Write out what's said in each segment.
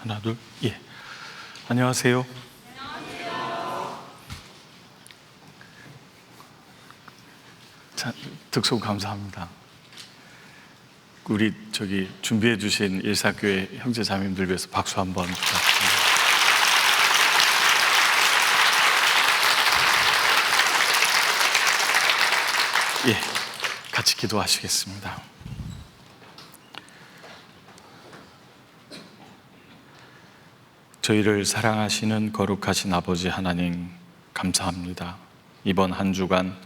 하나, 둘, 예. 안녕하세요. 자, 득송 감사합니다. 우리 준비해 주신 일사교회 형제 자매님들 위해서 박수 한번 부탁드립니다. 예, 같이 기도하시겠습니다. 저희를 사랑하시는 거룩하신 아버지 하나님, 감사합니다. 이번 한 주간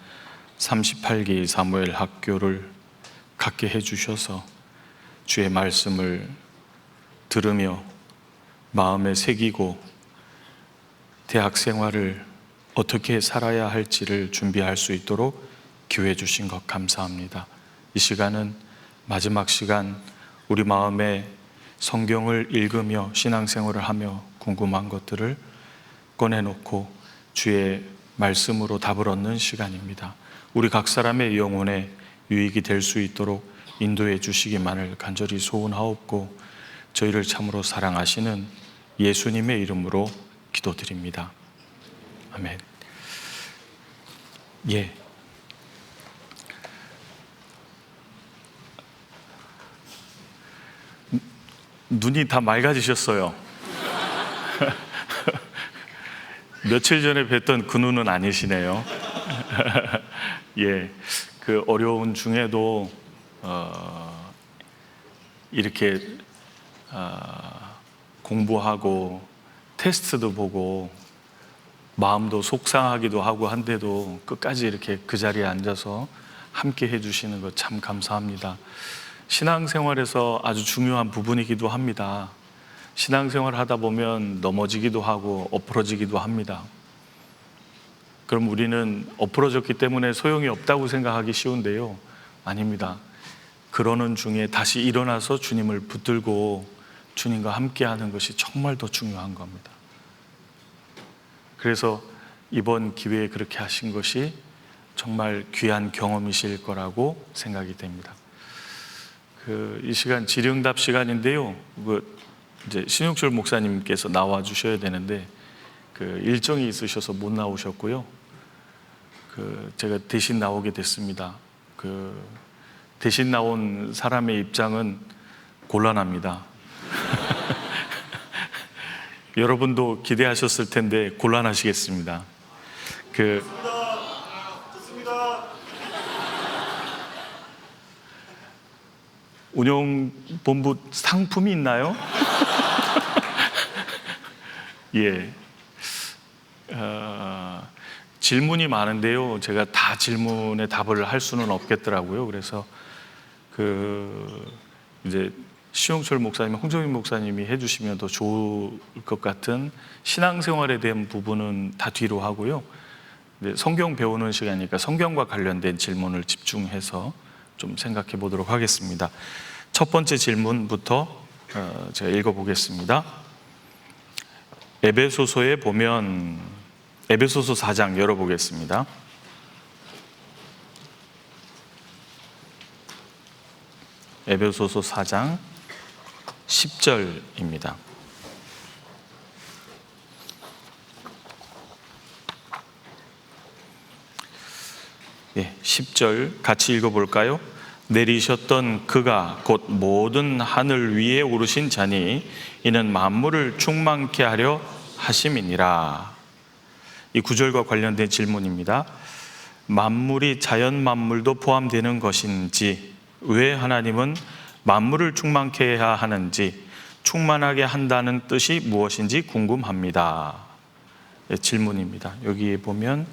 38기 사무엘 학교를 갖게 해주셔서 주의 말씀을 들으며 마음에 새기고 대학 생활을 어떻게 살아야 할지를 준비할 수 있도록 기회 주신 것 감사합니다. 이 시간은 마지막 시간, 우리 마음에 성경을 읽으며 신앙생활을 하며 궁금한 것들을 꺼내놓고 주의 말씀으로 답을 얻는 시간입니다. 우리 각 사람의 영혼에 유익이 될 수 있도록 인도해 주시기만을 간절히 소원하옵고 저희를 참으로 사랑하시는 예수님의 이름으로 기도드립니다. 아멘. 예. 눈이 다 맑아지셨어요. 며칠 전에 뵀던 그 눈은 아니시네요. 예, 그 어려운 중에도 이렇게 공부하고 테스트도 보고 마음도 속상하기도 하고 한데도 끝까지 이렇게 그 자리에 앉아서 함께 해주시는 것 참 감사합니다. 신앙생활에서 아주 중요한 부분이기도 합니다. 신앙생활 하다 보면 넘어지기도 하고 엎어지기도 합니다. 그럼 우리는 엎어졌기 때문에 소용이 없다고 생각하기 쉬운데요, 아닙니다. 그러는 중에 다시 일어나서 주님을 붙들고 주님과 함께 하는 것이 정말 더 중요한 겁니다. 그래서 이번 기회에 그렇게 하신 것이 정말 귀한 경험이실 거라고 생각이 됩니다. 이 시간 질의응답 시간인데요, 이제 신용철 목사님께서 나와 주셔야 되는데 일정이 있으셔서 못 나오셨고요. 제가 대신 나오게 됐습니다. 대신 나온 사람의 입장은 곤란합니다. 여러분도 기대하셨을 텐데 곤란하시겠습니다. 운영본부 상품이 있나요? 예. 질문이 많은데요, 제가 다 질문에 답을 할 수는 없겠더라고요. 그래서 이제 시용철 목사님, 홍정인 목사님이 해주시면 더 좋을 것 같은 신앙생활에 대한 부분은 다 뒤로 하고요. 성경 배우는 시간이니까 성경과 관련된 질문을 집중해서 좀 생각해 보도록 하겠습니다. 첫 번째 질문부터 제가 읽어보겠습니다. 에베소서에 보면 에베소서 4장 열어보겠습니다. 에베소서 4장 10절입니다. 예, 10절 같이 읽어볼까요? 내리셨던 그가 곧 모든 하늘 위에 오르신 자니 이는 만물을 충만케 하려 하심이니라. 이 구절과 관련된 질문입니다. 만물이 자연 만물도 포함되는 것인지, 왜 하나님은 만물을 충만케 해야 하는지, 충만하게 한다는 뜻이 무엇인지 궁금합니다. 질문입니다. 여기에 보면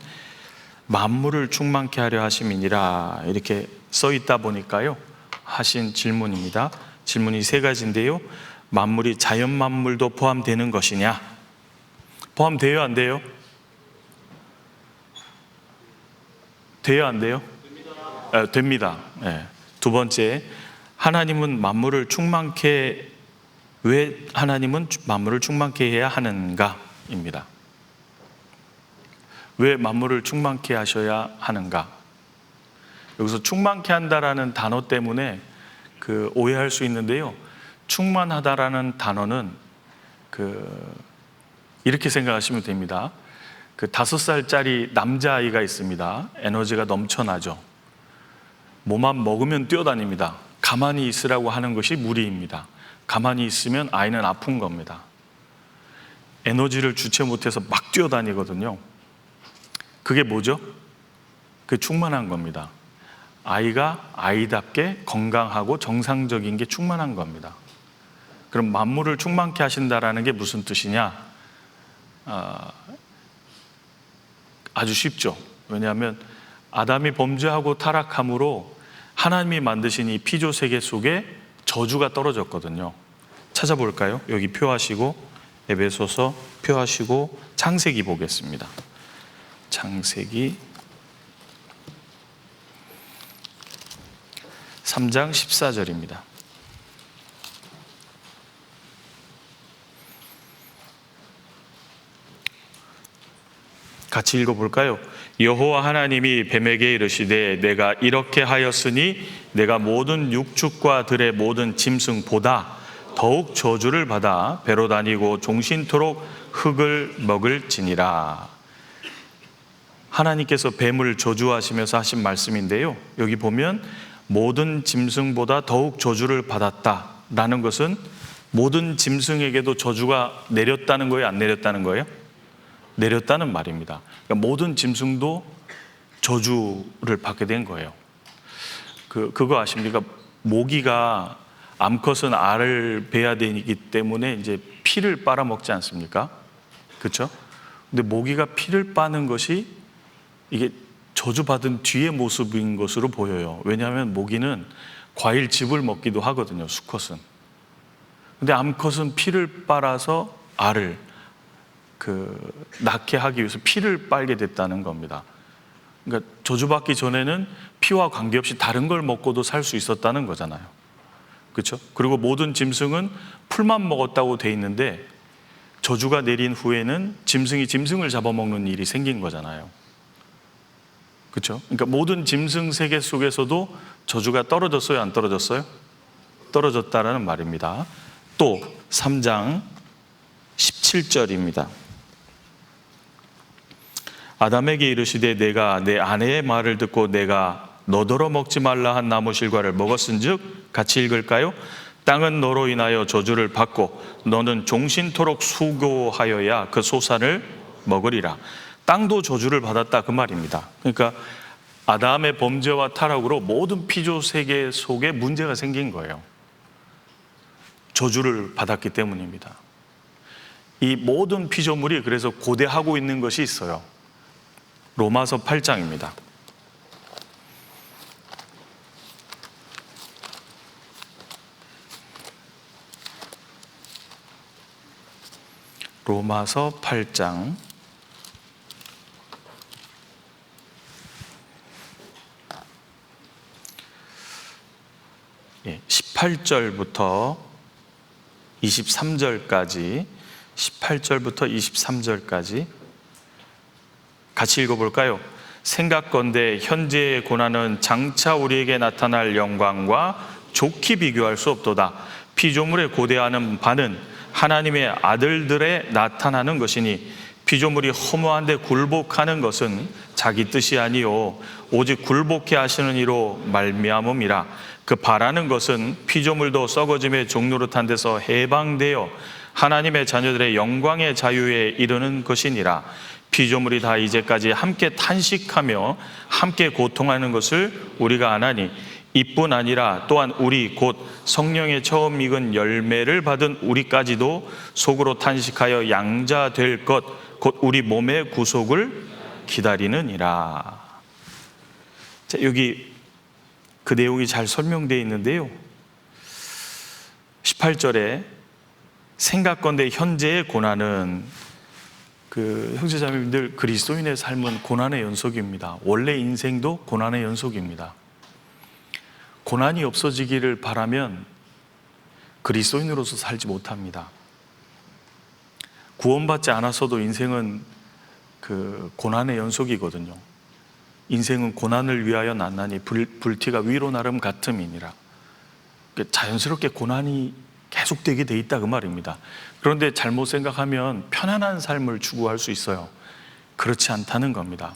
만물을 충만케 하려 하심이니라 이렇게 써 있다 보니까요, 하신 질문입니다. 질문이 세 가지인데요, 만물이 자연 만물도 포함되는 것이냐? 포함돼요, 안 돼요? 돼요, 안 돼요? 됩니다. 네. 두 번째, 하나님은 만물을 충만케, 왜 하나님은 만물을 충만케 해야 하는가입니다. 왜 만물을 충만케 하셔야 하는가? 여기서 충만케 한다라는 단어 때문에 오해할 수 있는데요, 충만하다라는 단어는 이렇게 생각하시면 됩니다. 5살짜리 남자아이가 있습니다. 에너지가 넘쳐나죠. 뭐만 먹으면 뛰어다닙니다. 가만히 있으라고 하는 것이 무리입니다. 가만히 있으면 아이는 아픈 겁니다. 에너지를 주체 못해서 막 뛰어다니거든요. 그게 뭐죠? 그게 충만한 겁니다. 아이가 아이답게 건강하고 정상적인 게 충만한 겁니다. 그럼 만물을 충만케 하신다라는 게 무슨 뜻이냐? 아주 쉽죠. 왜냐하면 아담이 범죄하고 타락함으로 하나님이 만드신 이 피조 세계 속에 저주가 떨어졌거든요. 찾아볼까요? 여기 표하시고 에베소서 표하시고 창세기 보겠습니다. 창세기 3장 14절입니다. 같이 읽어볼까요? 여호와 하나님이 뱀에게 이르시되 내가 이렇게 하였으니 내가 모든 육축과 들의 모든 짐승보다 더욱 저주를 받아 배로 다니고 종신토록 흙을 먹을지니라. 하나님께서 뱀을 저주하시면서 하신 말씀인데요, 여기 보면 모든 짐승보다 더욱 저주를 받았다라는 것은 모든 짐승에게도 저주가 내렸다는 거예요, 안 내렸다는 거예요? 내렸다는 말입니다. 그러니까 모든 짐승도 저주를 받게 된 거예요. 그거 아십니까? 모기가 암컷은 알을 베야 되기 때문에 이제 피를 빨아먹지 않습니까? 그렇죠? 근데 모기가 피를 빠는 것이 이게 저주받은 뒤의 모습인 것으로 보여요. 왜냐하면 모기는 과일즙을 먹기도 하거든요, 수컷은. 근데 암컷은 피를 빨아서 알을 낳게 하기 위해서 피를 빨게 됐다는 겁니다. 그러니까 저주받기 전에는 피와 관계없이 다른 걸 먹고도 살 수 있었다는 거잖아요. 그렇죠? 그리고 모든 짐승은 풀만 먹었다고 돼 있는데 저주가 내린 후에는 짐승이 짐승을 잡아먹는 일이 생긴 거잖아요. 그렇죠? 그러니까 모든 짐승 세계 속에서도 저주가 떨어졌어요, 안 떨어졌어요? 떨어졌다라는 말입니다. 또 3장 17절입니다. 아담에게 이르시되 내가 내 아내의 말을 듣고 내가 너더러 먹지 말라 한 나무 실과를 먹었은즉, 같이 읽을까요? 땅은 너로 인하여 저주를 받고 너는 종신토록 수고하여야 그 소산을 먹으리라. 땅도 저주를 받았다, 그 말입니다. 그러니까 아담의 범죄와 타락으로 모든 피조 세계 속에 문제가 생긴 거예요. 저주를 받았기 때문입니다. 이 모든 피조물이 그래서 고대하고 있는 것이 있어요. 로마서 8장입니다. 로마서 8장 18절부터 23절까지 18절부터 23절까지 같이 읽어볼까요? 생각건대 현재의 고난은 장차 우리에게 나타날 영광과 좋게 비교할 수 없도다. 피조물에 고대하는 바는 하나님의 아들들에 나타나는 것이니 피조물이 허무한데 굴복하는 것은 자기 뜻이 아니요 오직 굴복해 하시는 이로 말미암음이라. 그 바라는 것은 피조물도 썩어짐의 종노릇한 데서 해방되어 하나님의 자녀들의 영광의 자유에 이르는 것이니라. 피조물이 다 이제까지 함께 탄식하며 함께 고통하는 것을 우리가 아나니 이뿐 아니라 또한 우리 곧 성령의 처음 익은 열매를 받은 우리까지도 속으로 탄식하여 양자 될 것 곧 우리 몸의 구속을 기다리느니라. 자, 여기 그 내용이 잘 설명되어 있는데요, 18절에 생각건대 현재의 고난은 형제자매님들, 그리스도인의 삶은 고난의 연속입니다. 원래 인생도 고난의 연속입니다. 고난이 없어지기를 바라면 그리스도인으로서 살지 못합니다. 구원받지 않았어도 인생은 고난의 연속이거든요. 인생은 고난을 위하여 났나니 불티가 위로 나름 같음이니라. 자연스럽게 고난이 계속되게 돼 있다 그 말입니다. 그런데 잘못 생각하면 편안한 삶을 추구할 수 있어요. 그렇지 않다는 겁니다.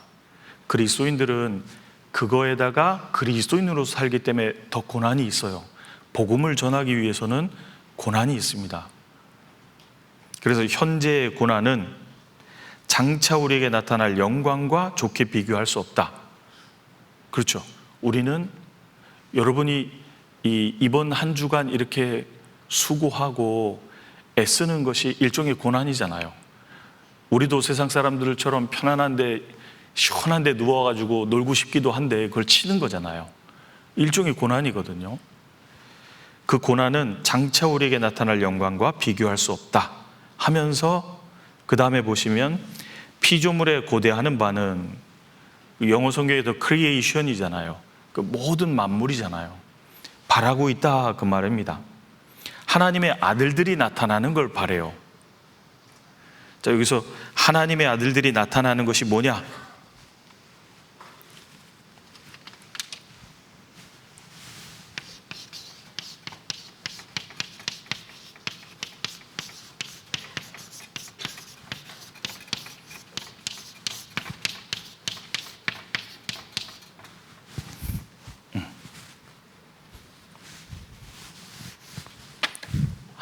그리스도인들은 그거에다가 그리스도인으로 살기 때문에 더 고난이 있어요. 복음을 전하기 위해서는 고난이 있습니다. 그래서 현재의 고난은 장차 우리에게 나타날 영광과 좋게 비교할 수 없다. 그렇죠. 우리는 여러분이 이번 한 주간 이렇게 수고하고 애쓰는 것이 일종의 고난이잖아요. 우리도 세상 사람들처럼 편안한데 시원한데 누워가지고 놀고 싶기도 한데 그걸 치는 거잖아요. 일종의 고난이거든요. 그 고난은 장차 우리에게 나타날 영광과 비교할 수 없다 하면서 그 다음에 보시면 피조물에 고대하는 바는 영어 성경에도 크리에이션이잖아요. 그 모든 만물이잖아요. 바라고 있다 그 말입니다. 하나님의 아들들이 나타나는 걸 바래요. 자, 여기서 하나님의 아들들이 나타나는 것이 뭐냐?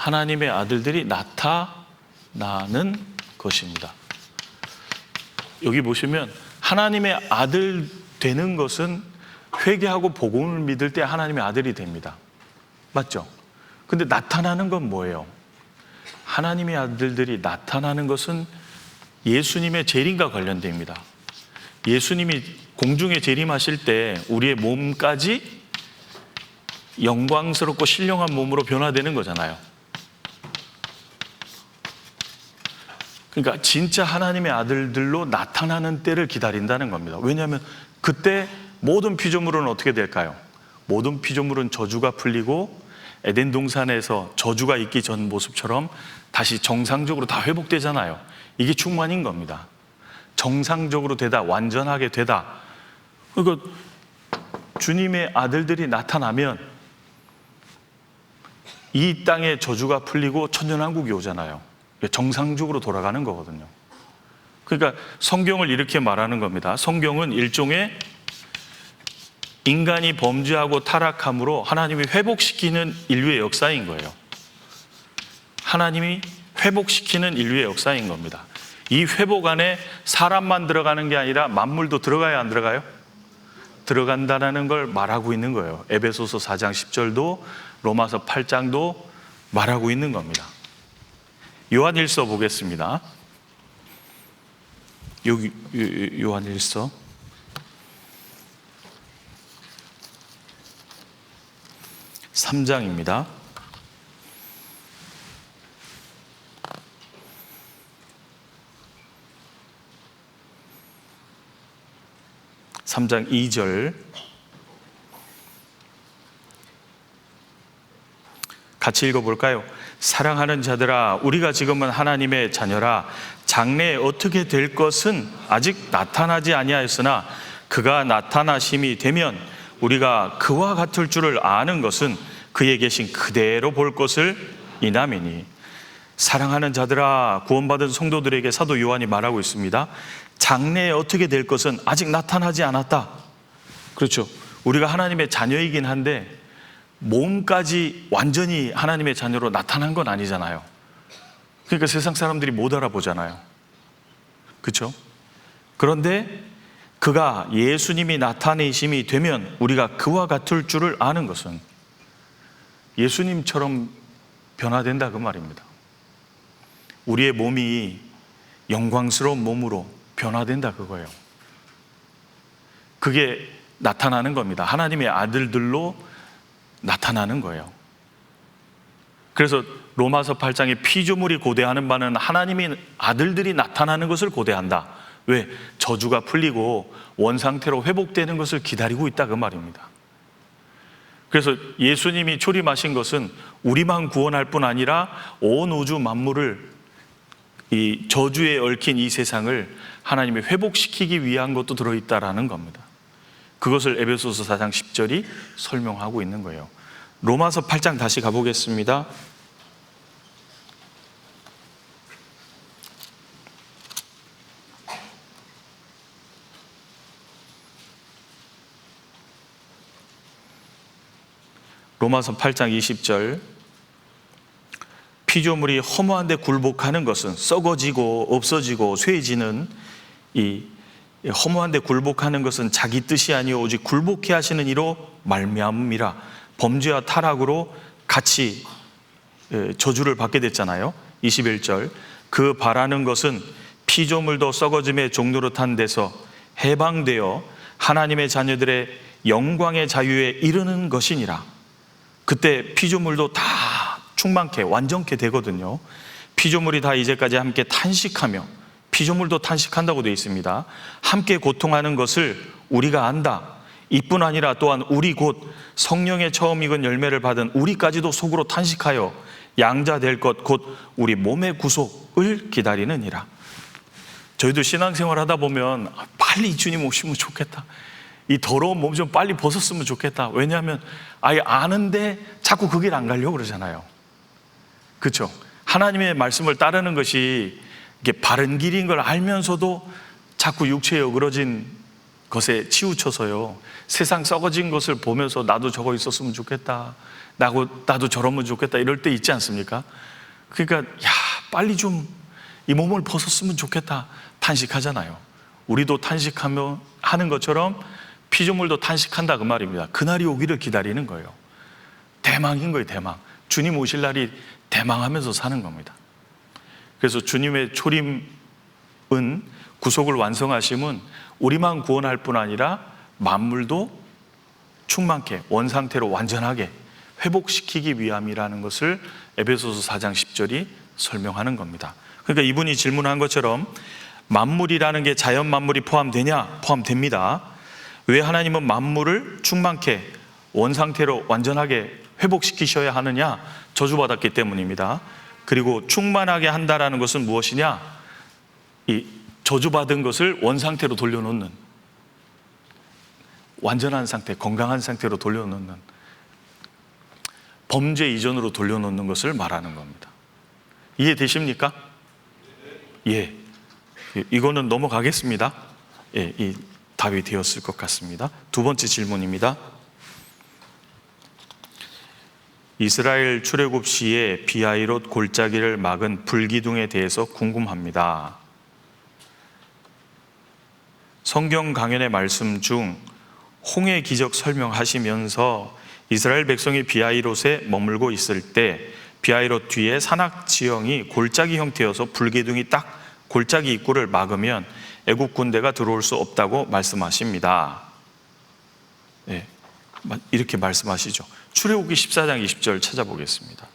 하나님의 아들들이 나타나는 것입니다. 여기 보시면 하나님의 아들 되는 것은 회개하고 복음을 믿을 때 하나님의 아들이 됩니다. 맞죠? 근데 나타나는 건 뭐예요? 하나님의 아들들이 나타나는 것은 예수님의 재림과 관련됩니다. 예수님이 공중에 재림하실 때 우리의 몸까지 영광스럽고 신령한 몸으로 변화되는 거잖아요. 그러니까 진짜 하나님의 아들들로 나타나는 때를 기다린다는 겁니다. 왜냐하면 그때 모든 피조물은 어떻게 될까요? 모든 피조물은 저주가 풀리고 에덴 동산에서 저주가 있기 전 모습처럼 다시 정상적으로 다 회복되잖아요. 이게 충만인 겁니다. 정상적으로 되다, 완전하게 되다. 그러니까 주님의 아들들이 나타나면 이 땅의 저주가 풀리고 천년왕국이 오잖아요. 정상적으로 돌아가는 거거든요. 그러니까 성경을 이렇게 말하는 겁니다. 성경은 일종의 인간이 범죄하고 타락함으로 하나님이 회복시키는 인류의 역사인 거예요. 하나님이 회복시키는 인류의 역사인 겁니다. 이 회복 안에 사람만 들어가는 게 아니라 만물도 들어가야 안 들어가요? 들어간다는 걸 말하고 있는 거예요. 에베소서 4장 10절도 로마서 8장도 말하고 있는 겁니다. 요한일서 보겠습니다. 여기 요한일서 3장입니다. 3장 2절 같이 읽어볼까요? 사랑하는 자들아, 우리가 지금은 하나님의 자녀라. 장래에 어떻게 될 것은 아직 나타나지 아니하였으나 그가 나타나심이 되면 우리가 그와 같을 줄을 아는 것은 그에 계신 그대로 볼 것을 이남이니. 사랑하는 자들아, 구원받은 성도들에게 사도 요한이 말하고 있습니다. 장래에 어떻게 될 것은 아직 나타나지 않았다. 그렇죠. 우리가 하나님의 자녀이긴 한데 몸까지 완전히 하나님의 자녀로 나타난 건 아니잖아요. 그러니까 세상 사람들이 못 알아보잖아요. 그렇죠? 그런데 그가 예수님이 나타내심이 되면 우리가 그와 같을 줄을 아는 것은 예수님처럼 변화된다 그 말입니다. 우리의 몸이 영광스러운 몸으로 변화된다 그거예요. 그게 나타나는 겁니다. 하나님의 아들들로 나타나는 거예요. 그래서 로마서 8장에 피조물이 고대하는 바는 하나님의 아들들이 나타나는 것을 고대한다. 왜? 저주가 풀리고 원상태로 회복되는 것을 기다리고 있다 그 말입니다. 그래서 예수님이 초림하신 것은 우리만 구원할 뿐 아니라 온 우주 만물을, 이 저주에 얽힌 이 세상을 하나님이 회복시키기 위한 것도 들어있다라는 겁니다. 그것을 에베소서 4장 10절이 설명하고 있는 거예요. 로마서 8장 다시 가보겠습니다. 로마서 8장 20절, 피조물이 허무한데 굴복하는 것은 썩어지고 없어지고 쇠해지는 이 허무한데 굴복하는 것은 자기 뜻이 아니요 오직 굴복해 하시는 이로 말미암음이라. 범죄와 타락으로 같이 저주를 받게 됐잖아요. 21절, 그 바라는 것은 피조물도 썩어짐의 종노릇한 데서 해방되어 하나님의 자녀들의 영광의 자유에 이르는 것이니라. 그때 피조물도 다 충만케 완전케 되거든요. 피조물이 다 이제까지 함께 탄식하며, 피조물도 탄식한다고 되어 있습니다. 함께 고통하는 것을 우리가 안다. 이뿐 아니라 또한 우리 곧 성령의 처음 익은 열매를 받은 우리까지도 속으로 탄식하여 양자 될 것 곧 우리 몸의 구속을 기다리느니라. 저희도 신앙생활 하다 보면 빨리 주님 오시면 좋겠다, 이 더러운 몸 좀 빨리 벗었으면 좋겠다. 왜냐하면 아예 아는데 자꾸 그 길 안 가려고 그러잖아요. 그렇죠? 하나님의 말씀을 따르는 것이 이게 바른 길인 걸 알면서도 자꾸 육체에 어그러진 것에 치우쳐서요, 세상 썩어진 것을 보면서 나도 저거 있었으면 좋겠다, 나도 저러면 좋겠다, 이럴 때 있지 않습니까? 그러니까 빨리 좀 이 몸을 벗었으면 좋겠다 탄식하잖아요. 우리도 탄식하며 하는 것처럼 피조물도 탄식한다 그 말입니다. 그날이 오기를 기다리는 거예요. 대망인 거예요, 대망. 주님 오실 날이 대망하면서 사는 겁니다. 그래서 주님의 초림은, 구속을 완성하심은 우리만 구원할 뿐 아니라 만물도 충만케 원상태로 완전하게 회복시키기 위함이라는 것을 에베소서 4장 10절이 설명하는 겁니다. 그러니까 이분이 질문한 것처럼 만물이라는 게 자연 만물이 포함되냐? 포함됩니다. 왜 하나님은 만물을 충만케 원상태로 완전하게 회복시키셔야 하느냐? 저주받았기 때문입니다. 그리고 충만하게 한다라는 것은 무엇이냐? 이 저주받은 것을 원상태로 돌려놓는, 완전한 상태, 건강한 상태로 돌려놓는, 범죄 이전으로 돌려놓는 것을 말하는 겁니다. 이해되십니까? 예. 이거는 넘어가겠습니다. 예, 이 답이 되었을 것 같습니다. 두 번째 질문입니다. 이스라엘 출애굽 시에 비하이롯 골짜기를 막은 불기둥에 대해서 궁금합니다. 성경 강연의 말씀 중 홍해 기적 설명하시면서 이스라엘 백성이 비하이롯에 머물고 있을 때 비하이롯 뒤에 산악 지형이 골짜기 형태여서 불기둥이 딱 골짜기 입구를 막으면 애국 군대가 들어올 수 없다고 말씀하십니다. 네, 이렇게 말씀하시죠. 출애굽기 14장 20절 찾아보겠습니다.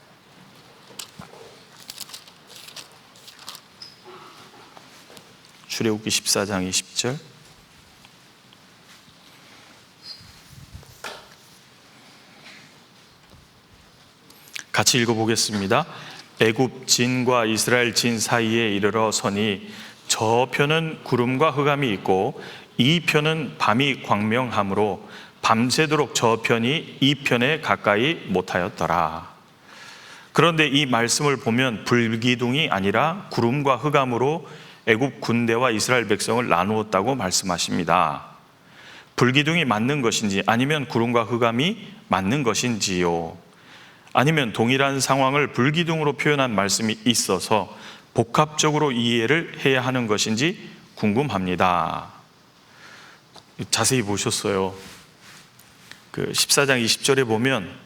출애굽기 14장 20절. 같이 읽어보겠습니다. 애굽 진과 이스라엘 진 사이에 이르러 서니 저편은 구름과 흑암이 있고 이 편은 밤이 광명하므로 밤새도록 저편이 이 편에 가까이 못하였더라. 그런데 이 말씀을 보면 불기둥이 아니라 구름과 흑암으로 애굽 군대와 이스라엘 백성을 나누었다고 말씀하십니다. 불기둥이 맞는 것인지 아니면 구름과 흑암이 맞는 것인지요? 아니면 동일한 상황을 불기둥으로 표현한 말씀이 있어서 복합적으로 이해를 해야 하는 것인지 궁금합니다. 자세히 보셨어요. 그 14장 20절에 보면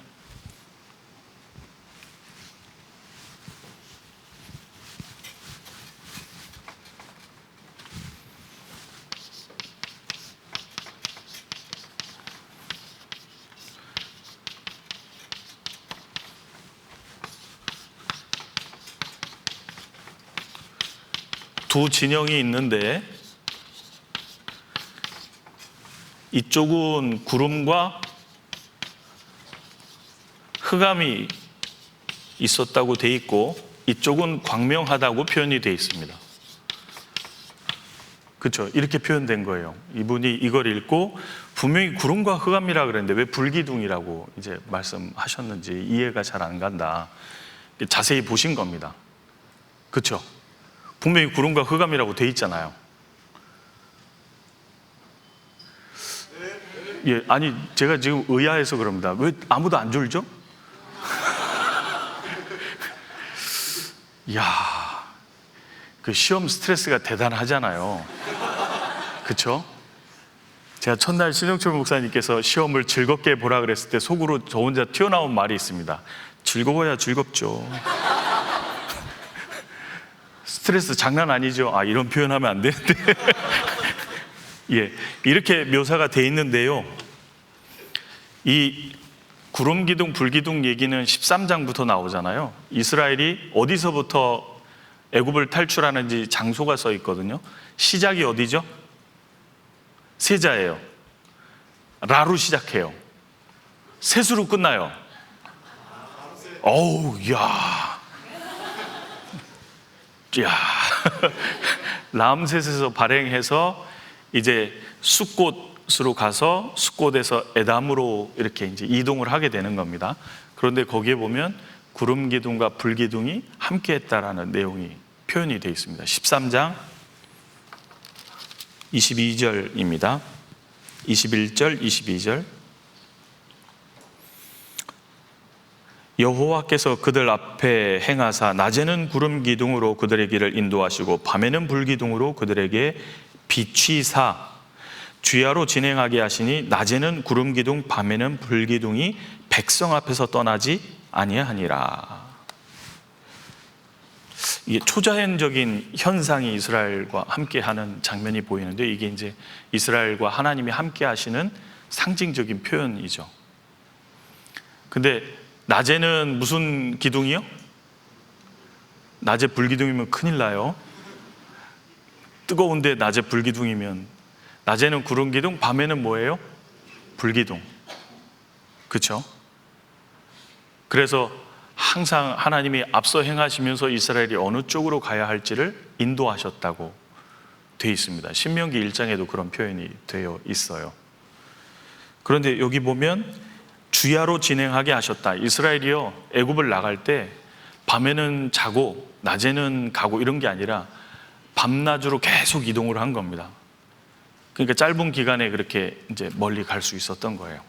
두 진영이 있는데 이쪽은 구름과 흑암이 있었다고 돼 있고 이쪽은 광명하다고 표현이 돼 있습니다. 그렇죠? 이렇게 표현된 거예요. 이분이 이걸 읽고 분명히 구름과 흑암이라 그랬는데 왜 불기둥이라고 이제 말씀하셨는지 이해가 잘 안 간다. 자세히 보신 겁니다. 그렇죠? 분명히 구름과 흑암이라고 돼 있잖아요. 예, 아니 제가 지금 의아해서 그럽니다. 왜 아무도 안 졸죠? 이야, 그 시험 스트레스가 대단하잖아요. 그쵸? 제가 첫날 신영철 목사님께서 시험을 즐겁게 보라 그랬을 때 속으로 저 혼자 튀어나온 말이 있습니다. 즐거워야 즐겁죠. 스트레스 장난 아니죠. 아, 이런 표현하면 안 되는데. 예, 이렇게 묘사가 돼 있는데요. 이 구름 기둥, 불 기둥 얘기는 13장부터 나오잖아요. 이스라엘이 어디서부터 애굽을 탈출하는지 장소가 써 있거든요. 시작이 어디죠? 세자예요. 라로 시작해요. 셋으로 끝나요. 어우, 야. 람셋에서 발행해서 이제 숫곳으로 가서 숫곳에서 에담으로 이렇게 이제 이동을 하게 되는 겁니다. 그런데 거기에 보면 구름 기둥과 불 기둥이 함께 했다라는 내용이 표현이 되어 있습니다. 13장 22절입니다. 21절, 22절. 여호와께서 그들 앞에 행하사 낮에는 구름 기둥으로 그들의 길을 인도하시고 밤에는 불 기둥으로 그들에게 비취사 주야로 진행하게 하시니 낮에는 구름 기둥 밤에는 불 기둥이 백성 앞에서 떠나지 아니하니라. 이게 초자연적인 현상이 이스라엘과 함께하는 장면이 보이는데, 이게 이제 이스라엘과 하나님이 함께하시는 상징적인 표현이죠. 근데 낮에는 무슨 기둥이요? 낮에 불기둥이면 큰일 나요. 뜨거운데 낮에 불기둥이면, 낮에는 구름기둥, 밤에는 뭐예요? 불기둥. 그렇죠? 그래서 항상 하나님이 앞서 행하시면서 이스라엘이 어느 쪽으로 가야 할지를 인도하셨다고 되어 있습니다. 신명기 1장에도 그런 표현이 되어 있어요. 그런데 여기 보면 주야로 진행하게 하셨다. 이스라엘이요, 애굽을 나갈 때 밤에는 자고 낮에는 가고 이런 게 아니라 밤낮으로 계속 이동을 한 겁니다. 그러니까 짧은 기간에 그렇게 이제 멀리 갈 수 있었던 거예요.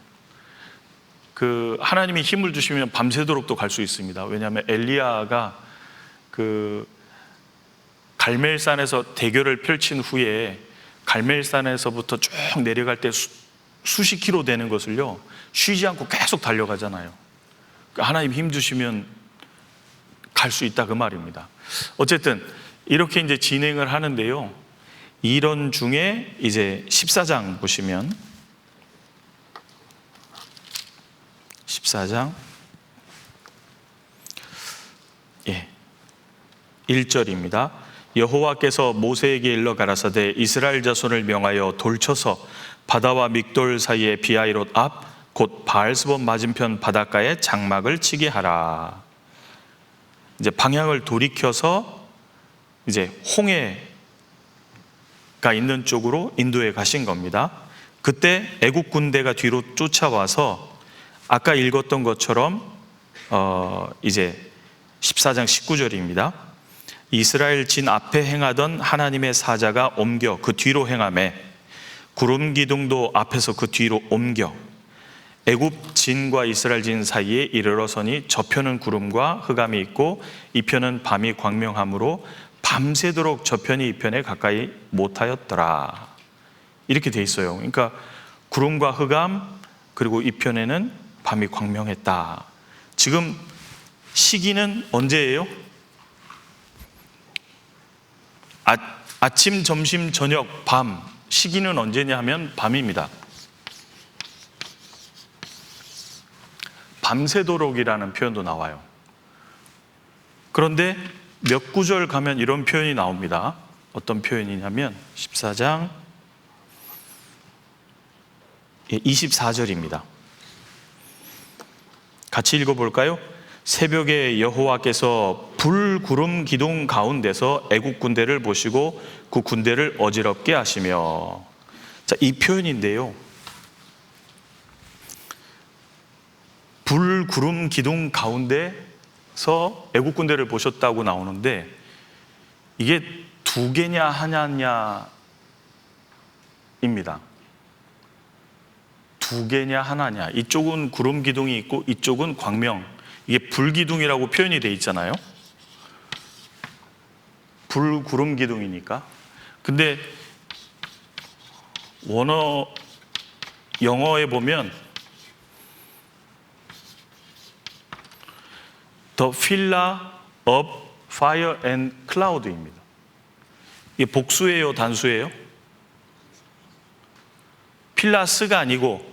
그 하나님이 힘을 주시면 밤새도록도 갈 수 있습니다. 왜냐하면 엘리야가 그 갈멜산에서 대교를 펼친 후에 갈멜산에서부터 쭉 내려갈 때 수십 킬로 되는 것을요, 쉬지 않고 계속 달려가잖아요. 하나님 힘 주시면 갈 수 있다, 그 말입니다. 어쨌든 이렇게 이제 진행을 하는데요, 이런 중에 이제 14장 보시면 14장 1절입니다. 여호와께서 모세에게 일러 가라사대 이스라엘 자손을 명하여 돌쳐서 바다와 믹돌 사이에 비하이롯 앞 곧 바알스본 맞은편 바닷가에 장막을 치게 하라. 이제 방향을 돌이켜서 이제 홍해가 있는 쪽으로 인도에 가신 겁니다. 그때 애국 군대가 뒤로 쫓아와서 아까 읽었던 것처럼 이제 14장 19절입니다. 이스라엘 진 앞에 행하던 하나님의 사자가 옮겨 그 뒤로 행하매 구름 기둥도 앞에서 그 뒤로 옮겨 애굽 진과 이스라엘 진 사이에 이르러서니 저편은 구름과 흑암이 있고 이편은 밤이 광명함으로 밤새도록 저편이 이편에 가까이 못하였더라. 이렇게 돼 있어요. 그러니까 구름과 흑암 그리고 이편에는 밤이 광명했다. 지금 시기는 언제예요? 아침, 점심, 저녁, 밤. 시기는 언제냐 하면 밤입니다. 밤새도록이라는 표현도 나와요. 그런데 몇 구절 가면 이런 표현이 나옵니다. 어떤 표현이냐면 14장 24절입니다. 같이 읽어볼까요? 새벽에 여호와께서 불, 구름, 기둥 가운데서 애국 군대를 보시고 그 군대를 어지럽게 하시며. 자, 이 표현인데요, 불, 구름, 기둥 가운데서 애국 군대를 보셨다고 나오는데 이게 두 개냐 하나냐입니다. 두 개냐 하나냐. 이쪽은 구름 기둥이 있고 이쪽은 광명, 이게 불기둥이라고 표현이 되어 있잖아요. 불구름 기둥이니까. 근데 원어 영어에 보면 The pillar of fire and cloud입니다. 이게 복수예요, 단수예요? 필라스가 아니고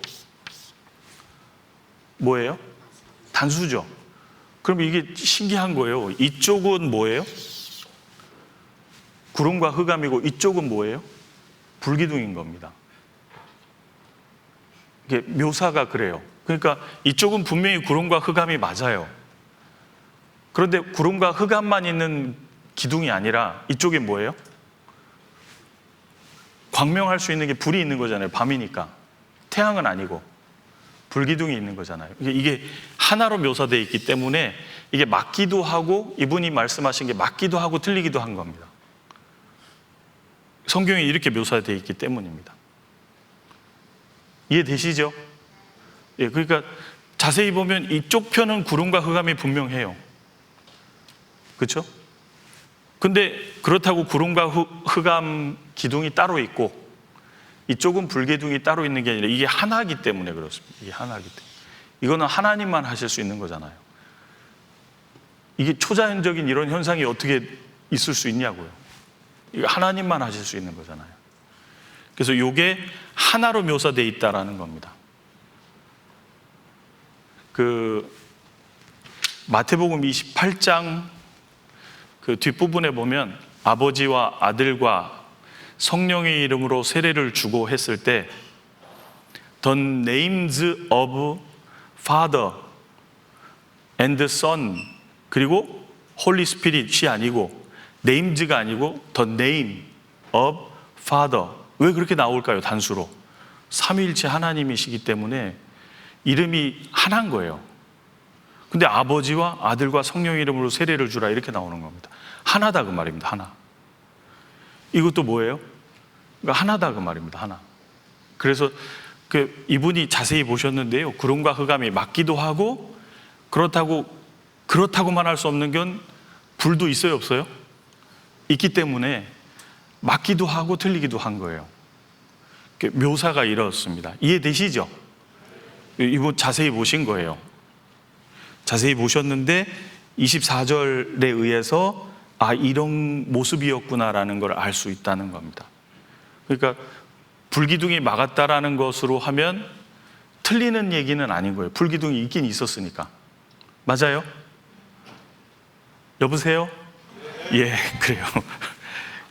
뭐예요? 단수죠. 그럼 이게 신기한 거예요. 이쪽은 뭐예요? 구름과 흑암이고 이쪽은 뭐예요? 불기둥인 겁니다. 이게 묘사가 그래요. 그러니까 이쪽은 분명히 구름과 흑암이 맞아요. 그런데 구름과 흑암만 있는 기둥이 아니라 이쪽에 뭐예요? 광명할 수 있는 게 불이 있는 거잖아요. 밤이니까. 태양은 아니고 불기둥이 있는 거잖아요. 이게 하나로 묘사되어 있기 때문에 이게 맞기도 하고 이분이 말씀하신 게 맞기도 하고 틀리기도 한 겁니다. 성경에 이렇게 묘사되어 있기 때문입니다. 이해되시죠? 예, 그러니까 자세히 보면 이쪽 편은 구름과 흑암이 분명해요. 그렇죠? 근데 그렇다고 구름과 흑암 기둥이 따로 있고 이쪽은 불기둥이 따로 있는 게 아니라 이게 하나이기 때문에 그렇습니다. 이게 하나이기 때문에. 이거는 하나님만 하실 수 있는 거잖아요. 이게 초자연적인 이런 현상이 어떻게 있을 수 있냐고요. 이거 하나님만 하실 수 있는 거잖아요. 그래서 이게 하나로 묘사되어 있다라는 겁니다. 마태복음 28장 그 뒷부분에 보면 아버지와 아들과 성령의 이름으로 세례를 주고 했을 때 The names of Father and Son 그리고 Holy Spirit이 아니고 names가 아니고 The name of Father. 왜 그렇게 나올까요? 단수로. 삼위일체 하나님이시기 때문에 이름이 하나인 거예요. 근데 아버지와 아들과 성령의 이름으로 세례를 주라 이렇게 나오는 겁니다. 하나다 그 말입니다. 하나. 이것도 뭐예요? 그러니까 하나다 그 말입니다. 하나. 그래서 이분이 자세히 보셨는데요. 구름과 흑암이 맞기도 하고 그렇다고만 할 수 없는 건 불도 있어요, 없어요? 있기 때문에 맞기도 하고 틀리기도 한 거예요. 묘사가 이렇습니다. 이해되시죠? 이분 자세히 보신 거예요. 자세히 보셨는데 24절에 의해서 이런 모습이었구나라는 걸 알 수 있다는 겁니다. 그러니까 불기둥이 막았다라는 것으로 하면 틀리는 얘기는 아닌 거예요. 불기둥이 있긴 있었으니까. 맞아요? 여보세요? 예, 그래요.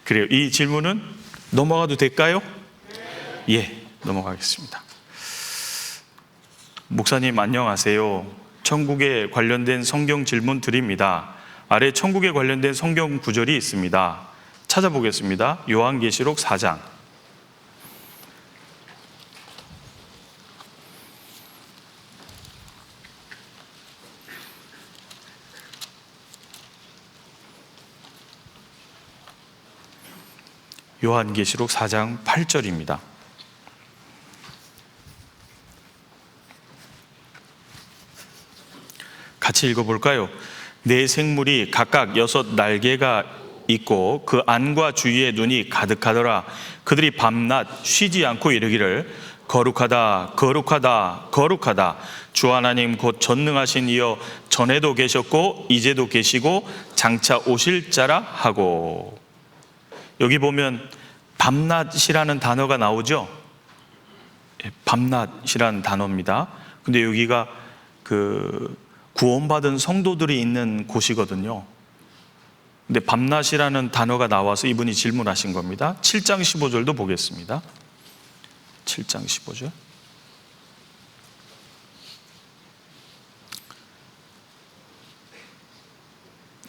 그래요. 이 질문은 넘어가도 될까요? 예, 넘어가겠습니다. 목사님 안녕하세요. 천국에 관련된 성경 질문 드립니다. 아래 천국에 관련된 성경 구절이 있습니다. 찾아보겠습니다. 요한계시록 4장. 요한계시록 4장 8절입니다. 같이 읽어볼까요? 네 생물이 각각 6 날개가 있고 그 안과 주위에 눈이 가득하더라. 그들이 밤낮 쉬지 않고 이르기를 거룩하다 거룩하다 거룩하다 주 하나님 곧 전능하신 이여 전에도 계셨고 이제도 계시고 장차 오실 자라 하고. 여기 보면 밤낮이라는 단어가 나오죠. 밤낮이라는 단어입니다. 근데 여기가 구원받은 성도들이 있는 곳이거든요. 근데 밤낮이라는 단어가 나와서 이분이 질문하신 겁니다. 7장 15절도 보겠습니다. 7장 15절.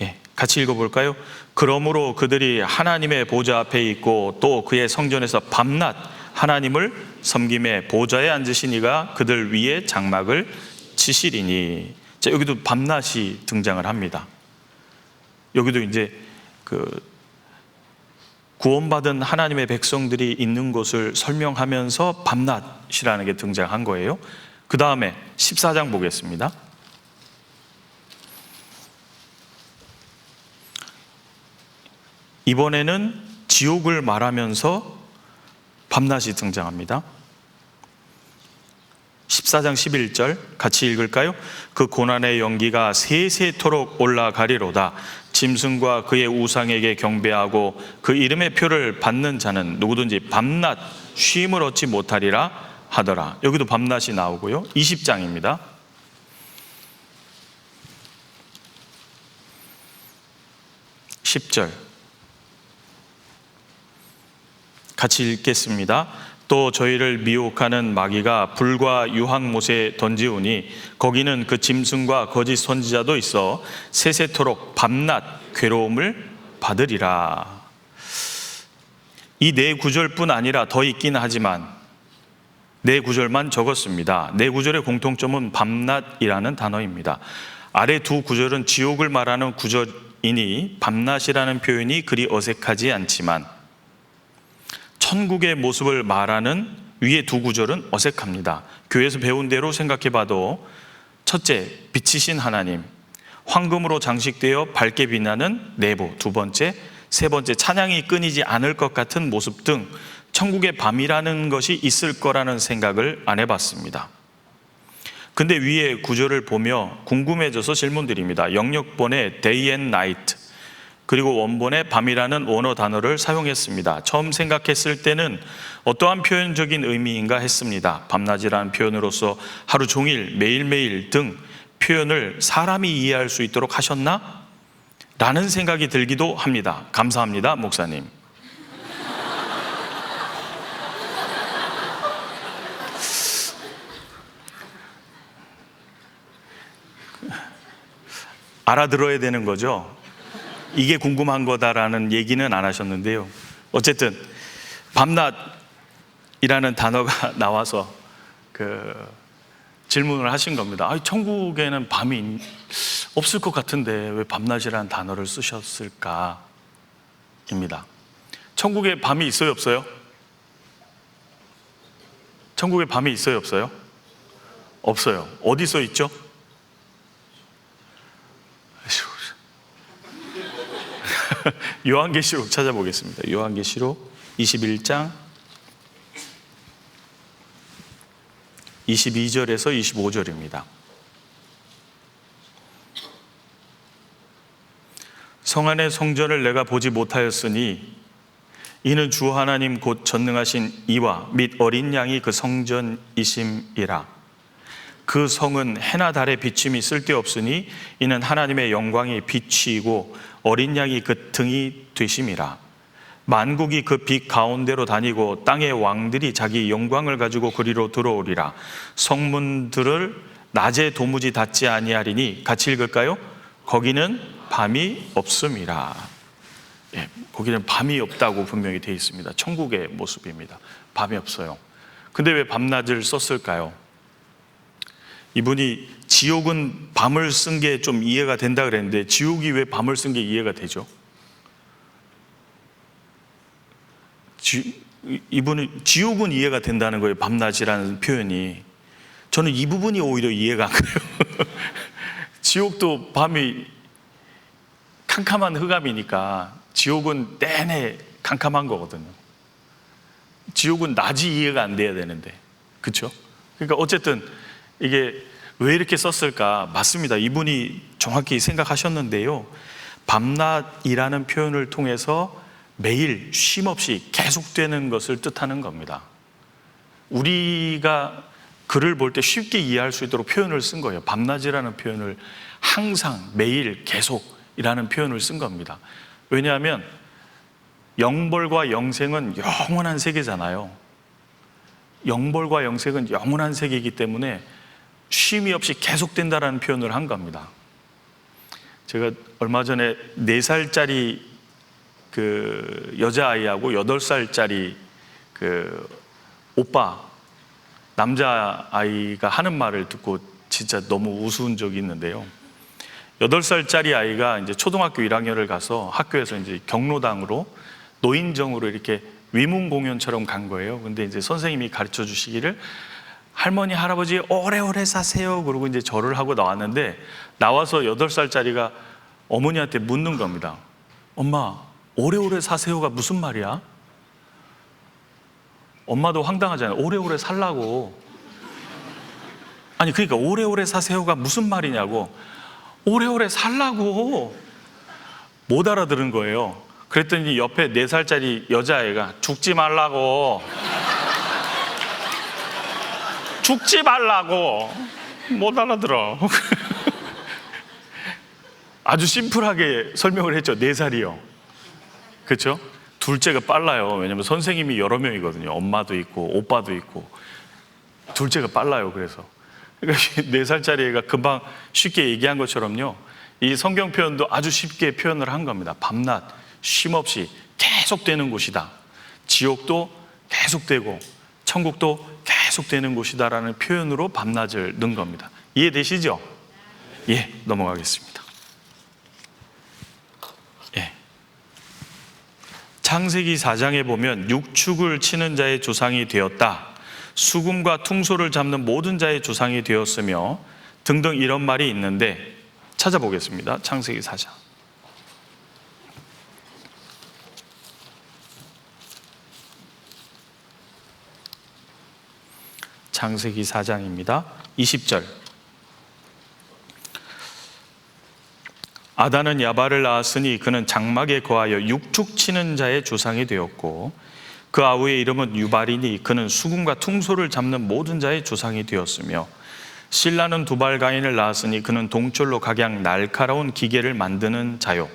예, 같이 읽어볼까요? 그러므로 그들이 하나님의 보좌 앞에 있고 또 그의 성전에서 밤낮 하나님을 섬김에 보좌에 앉으신 이가 그들 위에 장막을 치시리니. 자, 여기도 밤낮이 등장을 합니다. 여기도 이제 구원받은 하나님의 백성들이 있는 곳을 설명하면서 밤낮이라는 게 등장한 거예요. 그 다음에 14장 보겠습니다. 이번에는 지옥을 말하면서 밤낮이 등장합니다. 14장 11절 같이 읽을까요? 그 고난의 연기가 세세토록 올라가리로다. 짐승과 그의 우상에게 경배하고 그 이름의 표를 받는 자는 누구든지 밤낮 쉼을 얻지 못하리라 하더라. 여기도 밤낮이 나오고요. 20장입니다. 10절 같이 읽겠습니다. 또 저희를 미혹하는 마귀가 불과 유황못에 던지우니 거기는 그 짐승과 거짓 선지자도 있어 세세토록 밤낮 괴로움을 받으리라. 이 네 구절뿐 아니라 더 있긴 하지만 네 구절만 적었습니다. 네 구절의 공통점은 밤낮이라는 단어입니다. 아래 두 구절은 지옥을 말하는 구절이니 밤낮이라는 표현이 그리 어색하지 않지만 천국의 모습을 말하는 위에 두 구절은 어색합니다. 교회에서 배운 대로 생각해 봐도 첫째, 빛이신 하나님, 황금으로 장식되어 밝게 빛나는 내부, 두 번째, 세 번째, 찬양이 끊이지 않을 것 같은 모습 등 천국의 밤이라는 것이 있을 거라는 생각을 안 해봤습니다. 근데 위에 구절을 보며 궁금해져서 질문드립니다. 영역본의 day and night 그리고 원본의 밤이라는 원어 단어를 사용했습니다. 처음 생각했을 때는 어떠한 표현적인 의미인가 했습니다. 밤낮이라는 표현으로서 하루 종일 매일매일 등 표현을 사람이 이해할 수 있도록 하셨나? 라는 생각이 들기도 합니다. 감사합니다, 목사님. 알아들어야 되는 거죠. 이게 궁금한 거다라는 얘기는 안 하셨는데요. 어쨌든 밤낮이라는 단어가 나와서 질문을 하신 겁니다. 천국에는 밤이 없을 것 같은데 왜 밤낮이라는 단어를 쓰셨을까? 입니다. 천국에 밤이 있어요, 없어요? 천국에 밤이 있어요, 없어요? 없어요. 어디서 있죠? 요한계시록 찾아보겠습니다. 요한계시록 21장 22절에서 25절입니다. 성 안의 성전을 내가 보지 못하였으니 이는 주 하나님 곧 전능하신 이와 및 어린 양이 그 성전이심이라. 그 성은 해나 달의 비침이 쓸데없으니 이는 하나님의 영광이 빛이고 어린 양이 그 등이 되심이라. 만국이 그 빛 가운데로 다니고 땅의 왕들이 자기 영광을 가지고 그리로 들어오리라. 성문들을 낮에 도무지 닫지 아니하리니 같이 읽을까요? 거기는 밤이 없음이라. 거기는 밤이 없다고 분명히 되어 있습니다. 천국의 모습입니다. 밤이 없어요. 근데 왜 밤낮을 썼을까요? 이분이 지옥은 밤을 쓴 게 좀 이해가 된다 그랬는데 지옥이 왜 밤을 쓴 게 이해가 되죠? 이분은 지옥은 이해가 된다는 거예요. 밤낮이라는 표현이. 저는 이 부분이 오히려 이해가 안 가요. 지옥도 밤이 캄캄한 흑암이니까 지옥은 내내 캄캄한 거거든요. 지옥은 낮이 이해가 안 돼야 되는데, 그렇죠? 그러니까 어쨌든 이게 왜 이렇게 썼을까? 맞습니다. 이분이 정확히 생각하셨는데요. 밤낮이라는 표현을 통해서 매일 쉼없이 계속되는 것을 뜻하는 겁니다. 우리가 글을 볼 때 쉽게 이해할 수 있도록 표현을 쓴 거예요. 밤낮이라는 표현을 항상 매일 계속이라는 표현을 쓴 겁니다. 왜냐하면 영벌과 영생은 영원한 세계잖아요. 영벌과 영생은 영원한 세계이기 때문에 쉼이 없이 계속된다라는 표현을 한 겁니다. 제가 얼마 전에 4살짜리 그 여자아이하고 8살짜리 그 오빠 남자아이가 하는 말을 듣고 진짜 너무 우스운 적이 있는데요. 8살짜리 아이가 이제 초등학교 1학년을 가서 학교에서 이제 경로당으로 노인정으로 이렇게 위문 공연처럼 간 거예요. 근데 이제 선생님이 가르쳐 주시기를 할머니, 할아버지 오래오래 사세요. 그러고 이제 절을 하고 나왔는데 나와서 8살짜리가 어머니한테 묻는 겁니다. 엄마, 오래오래 사세요가 무슨 말이야? 엄마도 황당하잖아요. 오래오래 살라고. 아니 그러니까 오래오래 사세요가 무슨 말이냐고. 오래오래 살라고. 못 알아들은 거예요. 그랬더니 옆에 4살짜리 여자애가 죽지 말라고. 죽지 말라고. 못 알아들어. 아주 심플하게 설명을 했죠. 4살이요. 그렇죠? 둘째가 빨라요. 왜냐면 선생님이 여러 명이거든요. 엄마도 있고 오빠도 있고. 둘째가 빨라요. 그래서 그러니까 4살짜리 애가 금방 쉽게 얘기한 것처럼요, 이 성경 표현도 아주 쉽게 표현을 한 겁니다. 밤낮 쉼없이 계속되는 곳이다. 지옥도 계속되고 천국도 계속되는 곳이다라는 표현으로 밤낮을 넣은 겁니다. 이해되시죠? 예, 넘어가겠습니다. 예. 창세기 4장에 보면 육축을 치는 자의 조상이 되었다, 수금과 퉁소를 잡는 모든 자의 조상이 되었으며 등등 이런 말이 있는데, 찾아보겠습니다. 창세기 4장. 창세기 4장입니다. 20절. 아단은 야발을 낳았으니 그는 장막에 거하여 육축 치는 자의 조상이 되었고 그 아우의 이름은 유발이니 그는 수금과 퉁소를 잡는 모든 자의 조상이 되었으며 실라는 두발가인을 낳았으니 그는 동철로 각양 날카로운 기계를 만드는 자요.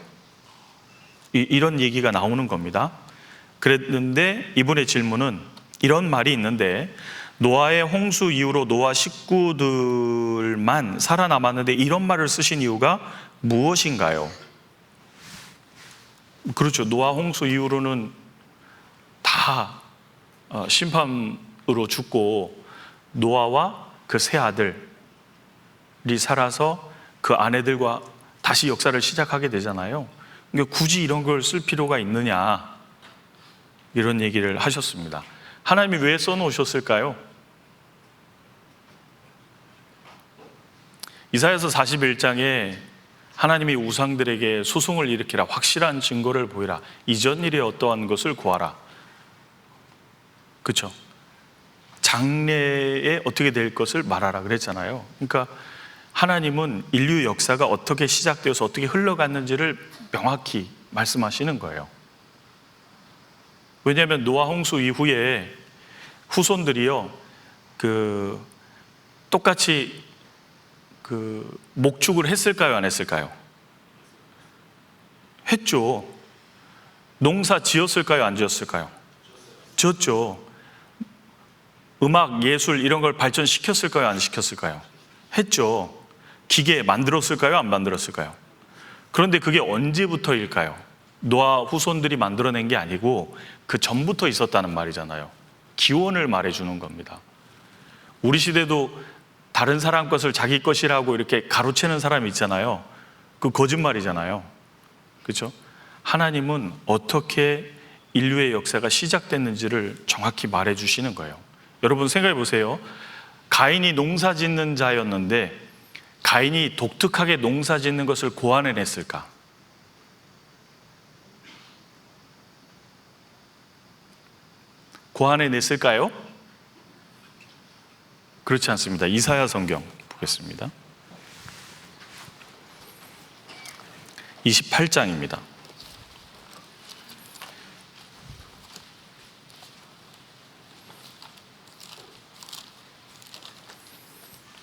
이런 얘기가 나오는 겁니다. 그랬는데 이분의 질문은 이런 말이 있는데, 노아의 홍수 이후로 노아 식구들만 살아남았는데 이런 말을 쓰신 이유가 무엇인가요? 그렇죠. 노아 홍수 이후로는 다 심판으로 죽고 노아와 그 세 아들이 살아서 그 아내들과 다시 역사를 시작하게 되잖아요. 그러니까 굳이 이런 걸 쓸 필요가 있느냐, 이런 얘기를 하셨습니다. 하나님이 왜 써놓으셨을까요? 이사야서 41장에 하나님이 우상들에게 소송을 일으키라, 확실한 증거를 보이라, 이전 일에 어떠한 것을 구하라. 그렇죠? 장래에 어떻게 될 것을 말하라 그랬잖아요. 그러니까 하나님은 인류 역사가 어떻게 시작되어서 어떻게 흘러갔는지를 명확히 말씀하시는 거예요. 왜냐하면 노아 홍수 이후에 후손들이요, 똑같이 목축을 했을까요, 안 했을까요? 했죠. 농사 지었을까요, 안 지었을까요? 지었죠. 음악, 예술 이런 걸 발전시켰을까요, 안 시켰을까요? 했죠. 기계 만들었을까요, 안 만들었을까요? 그런데 그게 언제부터일까요? 노아 후손들이 만들어낸 게 아니고 그 전부터 있었다는 말이잖아요. 기원을 말해주는 겁니다. 우리 시대도 다른 사람 것을 자기 것이라고 이렇게 가로채는 사람이 있잖아요. 그 거짓말이잖아요. 그렇죠? 하나님은 어떻게 인류의 역사가 시작됐는지를 정확히 말해주시는 거예요. 여러분 생각해 보세요. 가인이 농사 짓는 자였는데 가인이 독특하게 농사 짓는 것을 고안해냈을까? 고안해냈을까요? 그렇지 않습니다. 이사야 성경 보겠습니다. 28장입니다.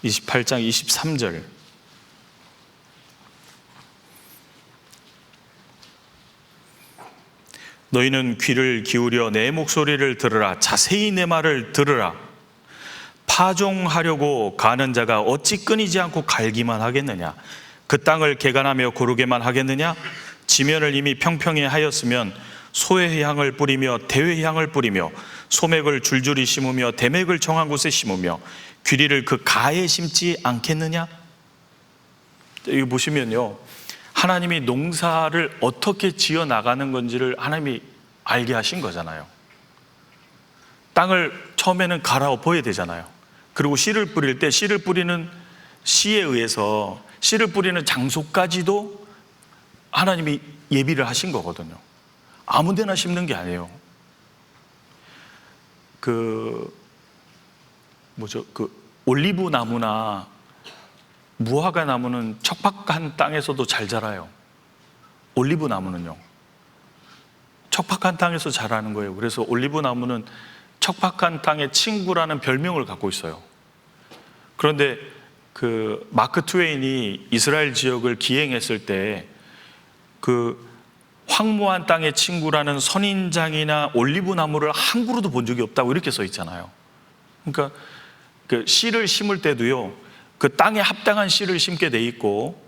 28장 23절. 너희는 귀를 기울여 내 목소리를 들으라. 자세히 내 말을 들으라. 파종하려고 가는 자가 어찌 끊이지 않고 갈기만 하겠느냐? 그 땅을 개간하며 고르게만 하겠느냐? 지면을 이미 평평히 하였으면 소의 향을 뿌리며 대의 향을 뿌리며 소맥을 줄줄이 심으며 대맥을 정한 곳에 심으며 귀리를 그 가에 심지 않겠느냐? 여기 보시면요, 하나님이 농사를 어떻게 지어 나가는 건지를 하나님이 알게 하신 거잖아요. 땅을 처음에는 갈아엎어야 되잖아요. 그리고 씨를 뿌릴 때 씨를 뿌리는 씨에 의해서 씨를 뿌리는 장소까지도 하나님이 예비를 하신 거거든요. 아무 데나 심는 게 아니에요. 올리브 나무나 무화과 나무는 척박한 땅에서도 잘 자라요. 올리브 나무는요, 척박한 땅에서 자라는 거예요. 그래서 올리브 나무는 척박한 땅의 친구라는 별명을 갖고 있어요. 그런데 마크 트웨인이 이스라엘 지역을 기행했을 때 황무한 땅의 친구라는 선인장이나 올리브 나무를 한 그루도 본 적이 없다고 이렇게 써 있잖아요. 그러니까 씨를 심을 때도요, 땅에 합당한 씨를 심게 돼 있고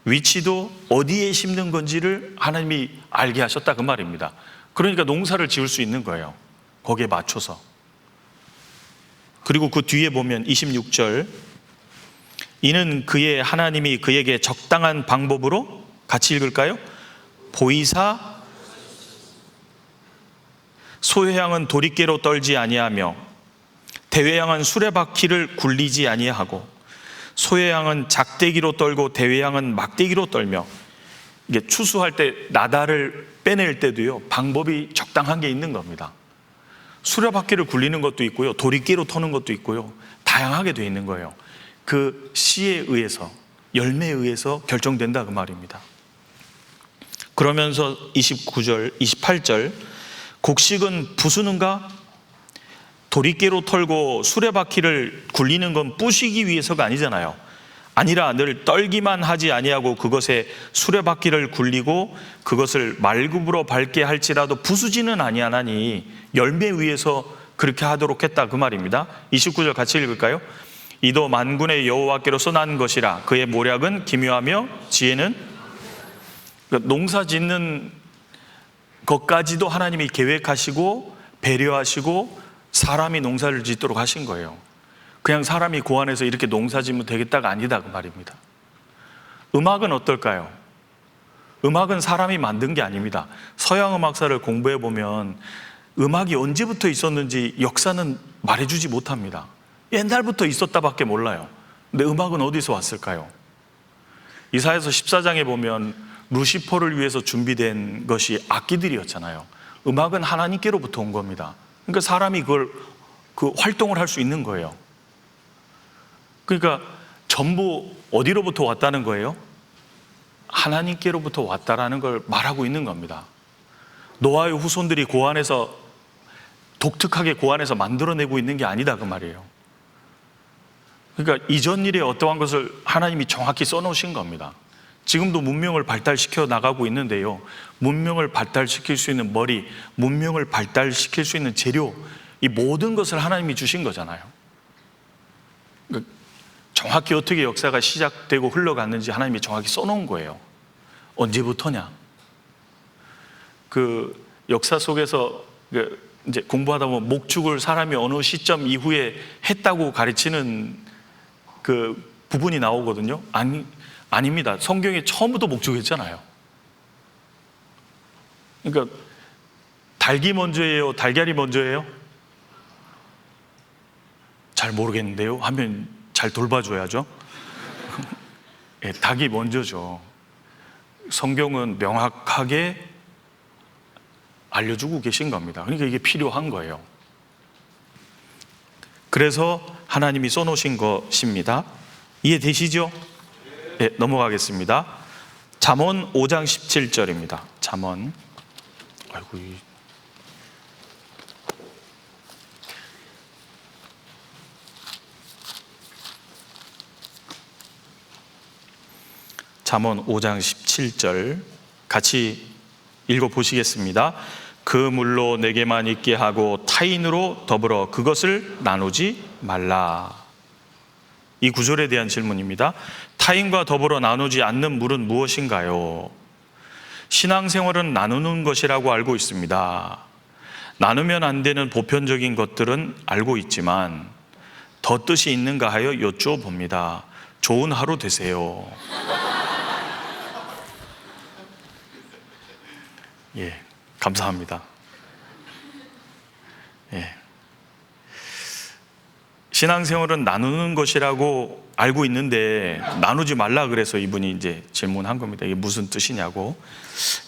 위치도 어디에 심는 건지를 하나님이 알게 하셨다, 그 말입니다. 그러니까 농사를 지을 수 있는 거예요, 거기에 맞춰서. 그리고 그 뒤에 보면 26절, 이는 그의 하나님이 그에게 적당한 방법으로, 같이 읽을까요? 보이사 소회양은 도리깨로 떨지 아니하며 대회양은 수레바퀴를 굴리지 아니하고 소회양은 작대기로 떨고 대회양은 막대기로 떨며, 이게 추수할 때 나다를 빼낼 때도요, 방법이 적당한 게 있는 겁니다. 수레바퀴를 굴리는 것도 있고요, 도리깨로 터는 것도 있고요, 다양하게 되어 있는 거예요. 그 씨에 의해서, 열매에 의해서 결정된다, 그 말입니다. 그러면서 29절, 28절, 곡식은 부수는가? 도리깨로 털고 수레바퀴를 굴리는 건 부시기 위해서가 아니잖아요. 아니라 늘 떨기만 하지 아니하고 그것에 수레바퀴를 굴리고 그것을 말굽으로 밟게 할지라도 부수지는 아니하나니 열매 위해서 그렇게 하도록 했다, 그 말입니다. 29절 같이 읽을까요? 이도 만군의 여호와께로서 난 것이라. 그의 모략은 기묘하며 지혜는, 농사 짓는 것까지도 하나님이 계획하시고 배려하시고 사람이 농사를 짓도록 하신 거예요. 그냥 사람이 고안해서 이렇게 농사 짓면 되겠다가 아니다, 그 말입니다. 음악은 어떨까요? 음악은 사람이 만든 게 아닙니다. 서양 음악사를 공부해 보면 음악이 언제부터 있었는지 역사는 말해주지 못합니다. 옛날부터 있었다밖에 몰라요. 근데 음악은 어디서 왔을까요? 이사야서 14장에 보면 루시퍼를 위해서 준비된 것이 악기들이었잖아요. 음악은 하나님께로부터 온 겁니다. 그러니까 사람이 그걸 활동을 할 수 있는 거예요. 그러니까 전부 어디로부터 왔다는 거예요? 하나님께로부터 왔다라는 걸 말하고 있는 겁니다. 노아의 후손들이 고안해서, 독특하게 고안해서 만들어내고 있는 게 아니다, 그 말이에요. 그러니까 이전 일에 어떠한 것을 하나님이 정확히 써놓으신 겁니다. 지금도 문명을 발달시켜 나가고 있는데요, 문명을 발달시킬 수 있는 머리, 문명을 발달시킬 수 있는 재료, 이 모든 것을 하나님이 주신 거잖아요. 그러니까 정확히 어떻게 역사가 시작되고 흘러갔는지 하나님이 정확히 써놓은 거예요. 언제부터냐? 역사 속에서 이제 공부하다 보면 목축을 사람이 어느 시점 이후에 했다고 가르치는 부분이 나오거든요. 아닙니다. 성경에 처음부터 목축했잖아요. 그러니까 닭이 먼저예요, 달걀이 먼저예요? 잘 모르겠는데요 하면 잘 돌봐줘야죠. 네, 닭이 먼저죠. 성경은 명확하게 알려주고 계신 겁니다. 그러니까 이게 필요한 거예요. 그래서 하나님이 써놓으신 것입니다. 이해되시죠? 네, 넘어가겠습니다. 잠언 5장 17절입니다. 잠언. 잠언 5장 17절 같이 읽어보시겠습니다. 그 물로 내게만 있게 하고 타인으로 더불어 그것을 나누지 말라. 이 구절에 대한 질문입니다. 타인과 더불어 나누지 않는 물은 무엇인가요? 신앙생활은 나누는 것이라고 알고 있습니다. 나누면 안 되는 보편적인 것들은 알고 있지만 더 뜻이 있는가 하여 여쭈어봅니다. 좋은 하루 되세요. 예, 감사합니다. 예. 신앙생활은 나누는 것이라고 알고 있는데 나누지 말라 그래서 이분이 이제 질문한 겁니다. 이게 무슨 뜻이냐고.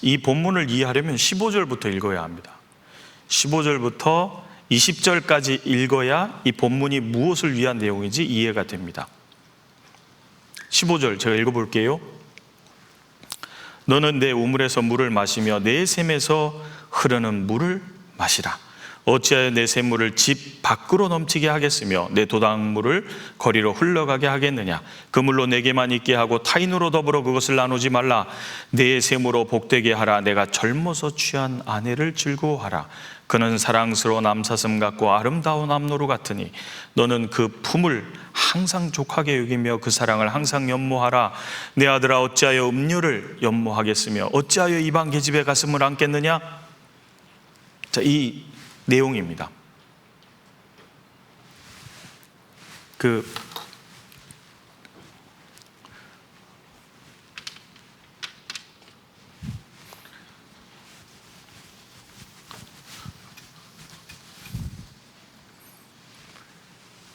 이 본문을 이해하려면 15절부터 읽어야 합니다. 15절부터 20절까지 읽어야 이 본문이 무엇을 위한 내용인지 이해가 됩니다. 15절 제가 읽어볼게요. 너는 내 우물에서 물을 마시며 내 샘에서 흐르는 물을 마시라. 어찌하여 내 샘물을 집 밖으로 넘치게 하겠으며 내 도당물을 거리로 흘러가게 하겠느냐. 그 물로 내게만 있게 하고 타인으로 더불어 그것을 나누지 말라. 내 샘으로 복되게 하라. 내가 젊어서 취한 아내를 즐거워하라. 그는 사랑스러운 암사슴 같고 아름다운 암노루 같으니 너는 그 품을 항상 족하게 여기며 그 사랑을 항상 연모하라. 내 아들아, 어찌하여 음료를 연모하겠으며 어찌하여 이방 계집의 가슴을 안겠느냐. 자, 이 내용입니다.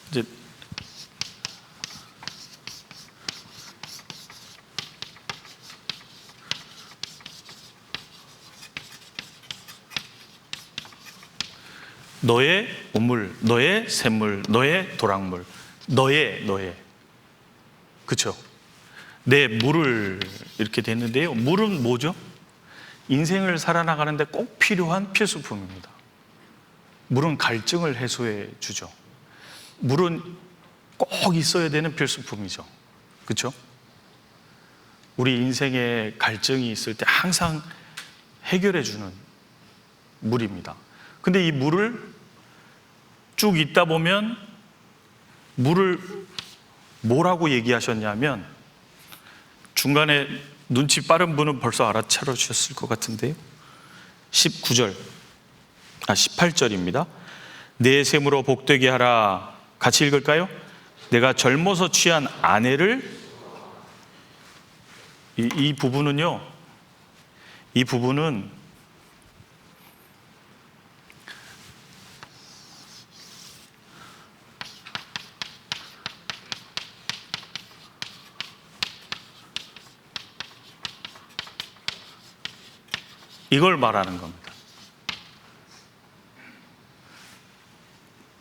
이제 너의 우물, 너의 샘물, 너의 도랑물, 너의 그렇죠? 내 물을 이렇게 됐는데요. 물은 뭐죠? 인생을 살아나가는데 꼭 필요한 필수품입니다. 물은 갈증을 해소해 주죠. 물은 꼭 있어야 되는 필수품이죠. 그렇죠? 우리 인생에 갈증이 있을 때 항상 해결해 주는 물입니다. 근데 이 물을 쭉 있다 보면 물을 뭐라고 얘기하셨냐면, 중간에 눈치 빠른 분은 벌써 알아차려 주셨을 것 같은데요. 18절입니다. 내 샘으로 복되게 하라. 같이 읽을까요? 내가 젊어서 취한 아내를, 이 부분은요, 이 부분은 이걸 말하는 겁니다.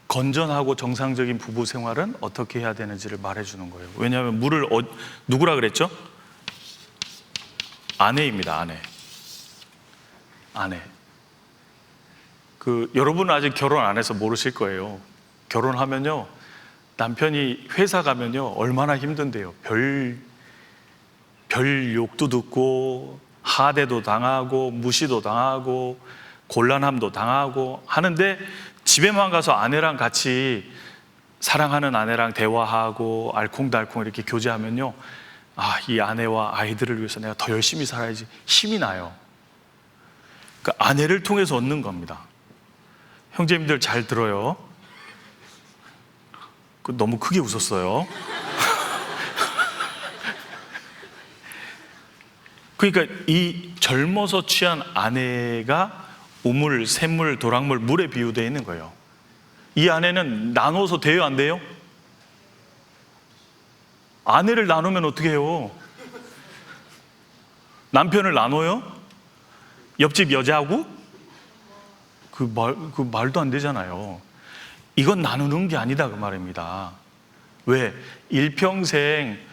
건전하고 정상적인 부부 생활은 어떻게 해야 되는지를 말해주는 거예요. 왜냐하면 물을 누구라 그랬죠? 아내입니다. 아내. 여러분은 아직 결혼 안 해서 모르실 거예요. 결혼하면요, 남편이 회사 가면요 얼마나 힘든데요. 별 욕도 듣고 하대도 당하고 무시도 당하고 곤란함도 당하고 하는데, 집에만 가서 아내랑 같이, 사랑하는 아내랑 대화하고 알콩달콩 이렇게 교제하면요, 이 아내와 아이들을 위해서 내가 더 열심히 살아야지 힘이 나요. 그러니까 아내를 통해서 얻는 겁니다. 형제님들 잘 들어요. 너무 크게 웃었어요. 그러니까 이 젊어서 취한 아내가 우물, 샘물, 도랑물, 물에 비유되어 있는 거예요. 이 아내는 나눠서 돼요, 안 돼요? 아내를 나누면 어떻게 해요? 남편을 나눠요? 옆집 여자하고? 그 말도 안 되잖아요. 이건 나누는 게 아니다, 그 말입니다. 왜? 일평생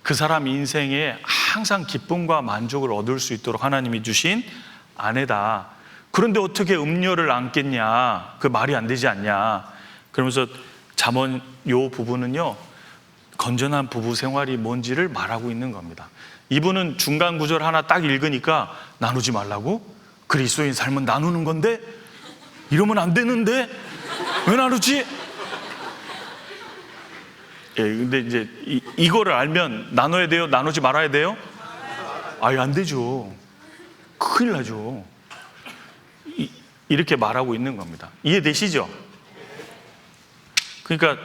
그 사람 인생에 항상 기쁨과 만족을 얻을 수 있도록 하나님이 주신 아내다. 그런데 어떻게 음료를 안겠냐? 그 말이 안 되지 않냐? 그러면서 잠언 요 부분은요, 건전한 부부 생활이 뭔지를 말하고 있는 겁니다. 이분은 중간 구절 하나 딱 읽으니까 나누지 말라고? 그리스도인 삶은 나누는 건데? 이러면 안 되는데? 왜 나누지? 예, 근데 이제 이거를 알면 나눠야 돼요? 나누지 말아야 돼요? 안 되죠. 큰일 나죠. 이렇게 말하고 있는 겁니다. 이해되시죠? 그러니까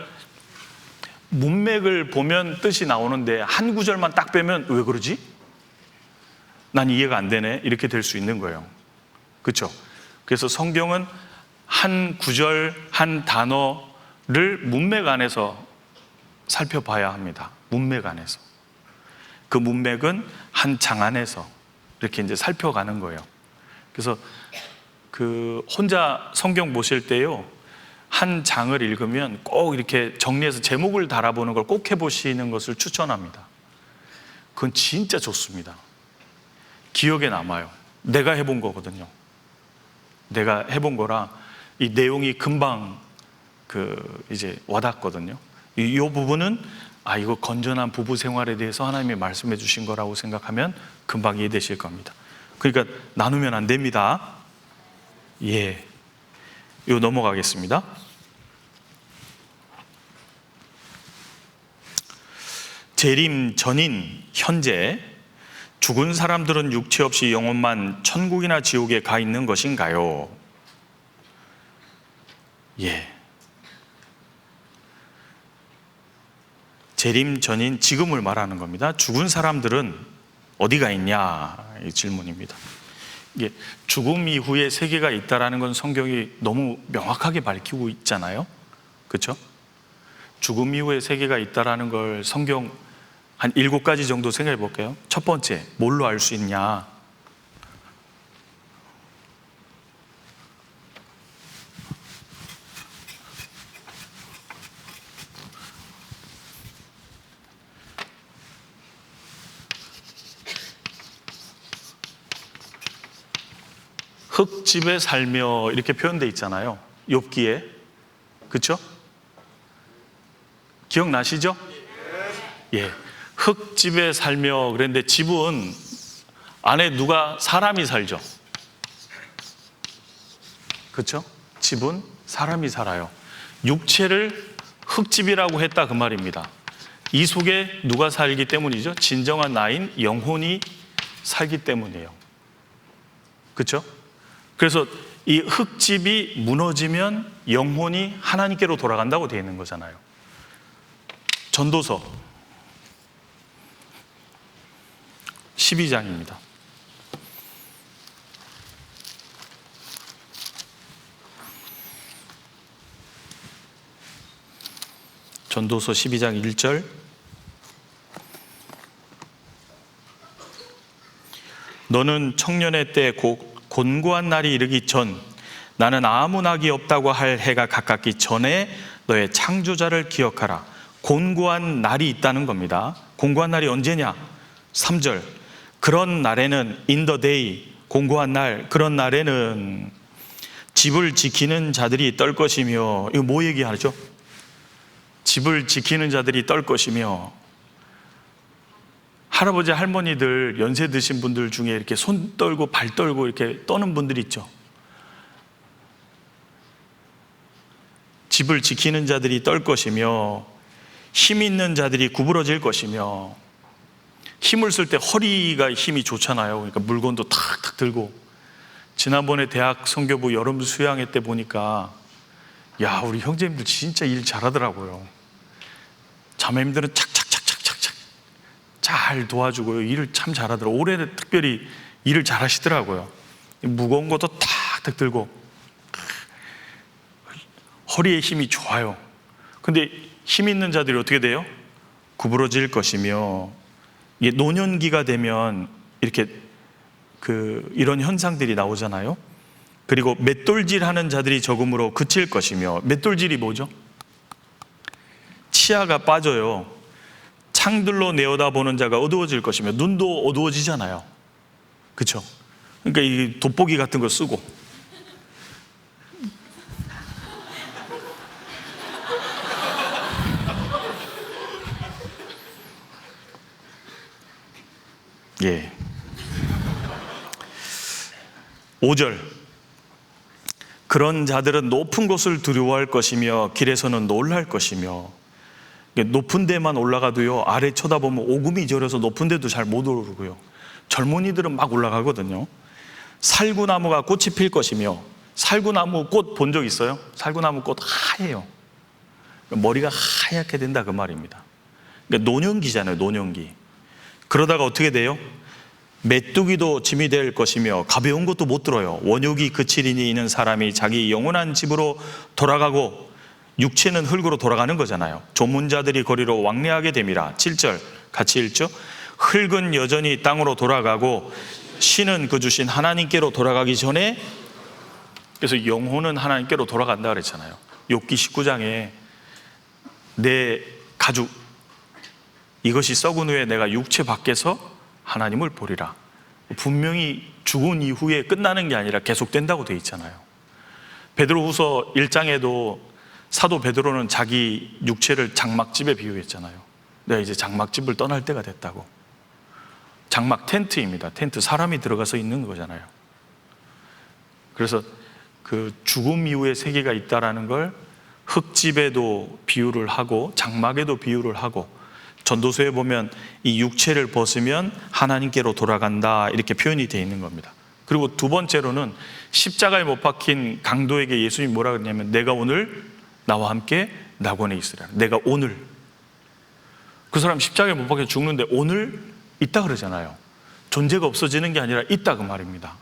문맥을 보면 뜻이 나오는데 한 구절만 딱 빼면 왜 그러지? 난 이해가 안 되네. 이렇게 될 수 있는 거예요. 그렇죠? 그래서 성경은 한 구절, 한 단어 문맥 안에서 살펴봐야 합니다. 문맥 안에서. 그 문맥은 한 장 안에서 이렇게 이제 살펴가는 거예요. 그래서 혼자 성경 보실 때요, 한 장을 읽으면 꼭 이렇게 정리해서 제목을 달아보는 걸 꼭 해보시는 것을 추천합니다. 그건 진짜 좋습니다. 기억에 남아요. 내가 해본 거거든요. 내가 해본 거라 이 내용이 금방 이제 와닿거든요. 이 부분은 이거 건전한 부부 생활에 대해서 하나님이 말씀해 주신 거라고 생각하면 금방 이해되실 겁니다. 그러니까 나누면 안 됩니다. 예. 이거 넘어가겠습니다. 재림 전인 현재 죽은 사람들은 육체 없이 영혼만 천국이나 지옥에 가 있는 것인가요? 예. 재림 전인 지금을 말하는 겁니다. 죽은 사람들은 어디가 있냐? 이 질문입니다. 이게 죽음 이후에 세계가 있다라는 건 성경이 너무 명확하게 밝히고 있잖아요. 그렇죠? 죽음 이후에 세계가 있다라는 걸 성경 한 7가지 정도 생각해 볼게요. 첫 번째, 뭘로 알 수 있냐? 흙집에 살며 이렇게 표현되어 있잖아요. 욥기에. 그렇죠? 기억나시죠? 예. 흙집에 살며 그랬는데 집은 안에 사람이 살죠. 그렇죠? 집은 사람이 살아요. 육체를 흙집이라고 했다 그 말입니다. 이 속에 누가 살기 때문이죠? 진정한 나인 영혼이 살기 때문이에요. 그렇죠? 그래서 이 흙집이 무너지면 영혼이 하나님께로 돌아간다고 되어 있는 거잖아요. 전도서 12장입니다. 전도서 12장 1절. 너는 청년의 때 곤고한 날이 이르기 전, 나는 아무 낙이 없다고 할 해가 가깝기 전에 너의 창조자를 기억하라. 곤고한 날이 있다는 겁니다. 곤고한 날이 언제냐? 3절. 그런 날에는 in the day, 곤고한 날, 그런 날에는 집을 지키는 자들이 떨 것이며, 이거 뭐 얘기하죠? 집을 지키는 자들이 떨 것이며, 할아버지 할머니들 연세 드신 분들 중에 이렇게 손 떨고 발 떨고 이렇게 떠는 분들 있죠. 집을 지키는 자들이 떨 것이며, 힘 있는 자들이 구부러질 것이며, 힘을 쓸 때 허리가 힘이 좋잖아요. 그러니까 물건도 탁탁 들고. 지난번에 대학 선교부 여름 수양회 때 보니까 야, 우리 형제님들 진짜 일 잘하더라고요. 자매님들은 착착착착착착 잘 도와주고요. 일을 참 잘하더라고요. 올해는 특별히 일을 잘하시더라고요. 무거운 것도 탁탁 들고 허리에 힘이 좋아요. 근데 힘 있는 자들이 어떻게 돼요? 구부러질 것이며, 이게 노년기가 되면 이렇게 이런 현상들이 나오잖아요. 그리고 맷돌질하는 자들이 적음으로 그칠 것이며, 맷돌질이 뭐죠? 치아가 빠져요. 창들로 내어다보는 자가 어두워질 것이며, 눈도 어두워지잖아요. 그렇죠? 그러니까 이 돋보기 같은 거 쓰고. 예. 5절. 그런 자들은 높은 곳을 두려워할 것이며 길에서는 놀랄 것이며. 높은 데만 올라가도요, 아래 쳐다보면 오금이 저려서 높은 데도 잘 못 오르고요. 젊은이들은 막 올라가거든요. 살구나무가 꽃이 필 것이며. 살구나무 꽃 본 적 있어요? 살구나무 꽃 하얘요. 머리가 하얗게 된다 그 말입니다. 그러니까 노년기잖아요. 노년기. 그러다가 어떻게 돼요? 메뚜기도 짐이 될 것이며 가벼운 것도 못 들어요. 원육이 그치리니 이는 사람이 자기 영원한 집으로 돌아가고, 육체는 흙으로 돌아가는 거잖아요. 조문자들이 거리로 왕래하게 됨이라. 7절 같이 읽죠. 흙은 여전히 땅으로 돌아가고 신은 그 주신 하나님께로 돌아가기 전에, 그래서 영혼은 하나님께로 돌아간다 그랬잖아요. 욥기 19장에 내 가죽 이것이 썩은 후에 내가 육체 밖에서 하나님을 보리라. 분명히 죽은 이후에 끝나는 게 아니라 계속된다고 돼 있잖아요. 베드로후서 1장에도 사도 베드로는 자기 육체를 장막집에 비유했잖아요. 내가 이제 장막집을 떠날 때가 됐다고. 장막 텐트입니다. 텐트, 사람이 들어가서 있는 거잖아요. 그래서 그 죽음 이후의 세계가 있다라는 걸 흙집에도 비유를 하고 장막에도 비유를 하고, 전도서에 보면 이 육체를 벗으면 하나님께로 돌아간다 이렇게 표현이 되어 있는 겁니다. 그리고 두 번째로는 십자가에 못 박힌 강도에게 예수님이 뭐라 그러냐면 내가 오늘 나와 함께 낙원에 있으라. 내가 오늘, 그 사람 십자가에 못 박혀 죽는데 오늘 있다 그러잖아요. 존재가 없어지는 게 아니라 있다 그 말입니다.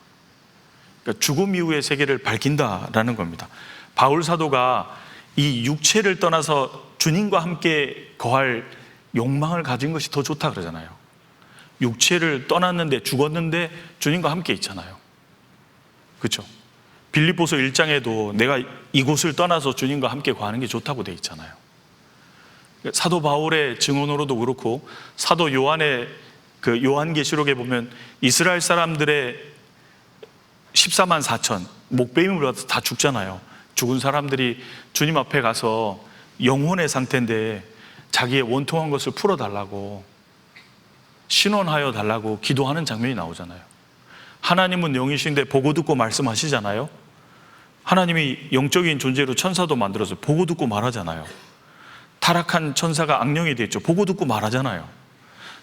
그러니까 죽음 이후의 세계를 밝힌다라는 겁니다. 바울 사도가 이 육체를 떠나서 주님과 함께 거할 욕망을 가진 것이 더 좋다 그러잖아요. 육체를 떠났는데 죽었는데 주님과 함께 있잖아요. 그렇죠? 빌립보서 1장에도 내가 이곳을 떠나서 주님과 함께 거하는 게 좋다고 돼 있잖아요. 사도 바울의 증언으로도 그렇고 사도 요한의 그 요한계시록에 보면 이스라엘 사람들의 14만 4천 목베임을 받아서 다 죽잖아요. 죽은 사람들이 주님 앞에 가서 영혼의 상태인데 자기의 원통한 것을 풀어달라고 신원하여 달라고 기도하는 장면이 나오잖아요. 하나님은 영이신데 보고 듣고 말씀하시잖아요. 하나님이 영적인 존재로 천사도 만들어서 보고 듣고 말하잖아요. 타락한 천사가 악령이 됐죠. 보고 듣고 말하잖아요.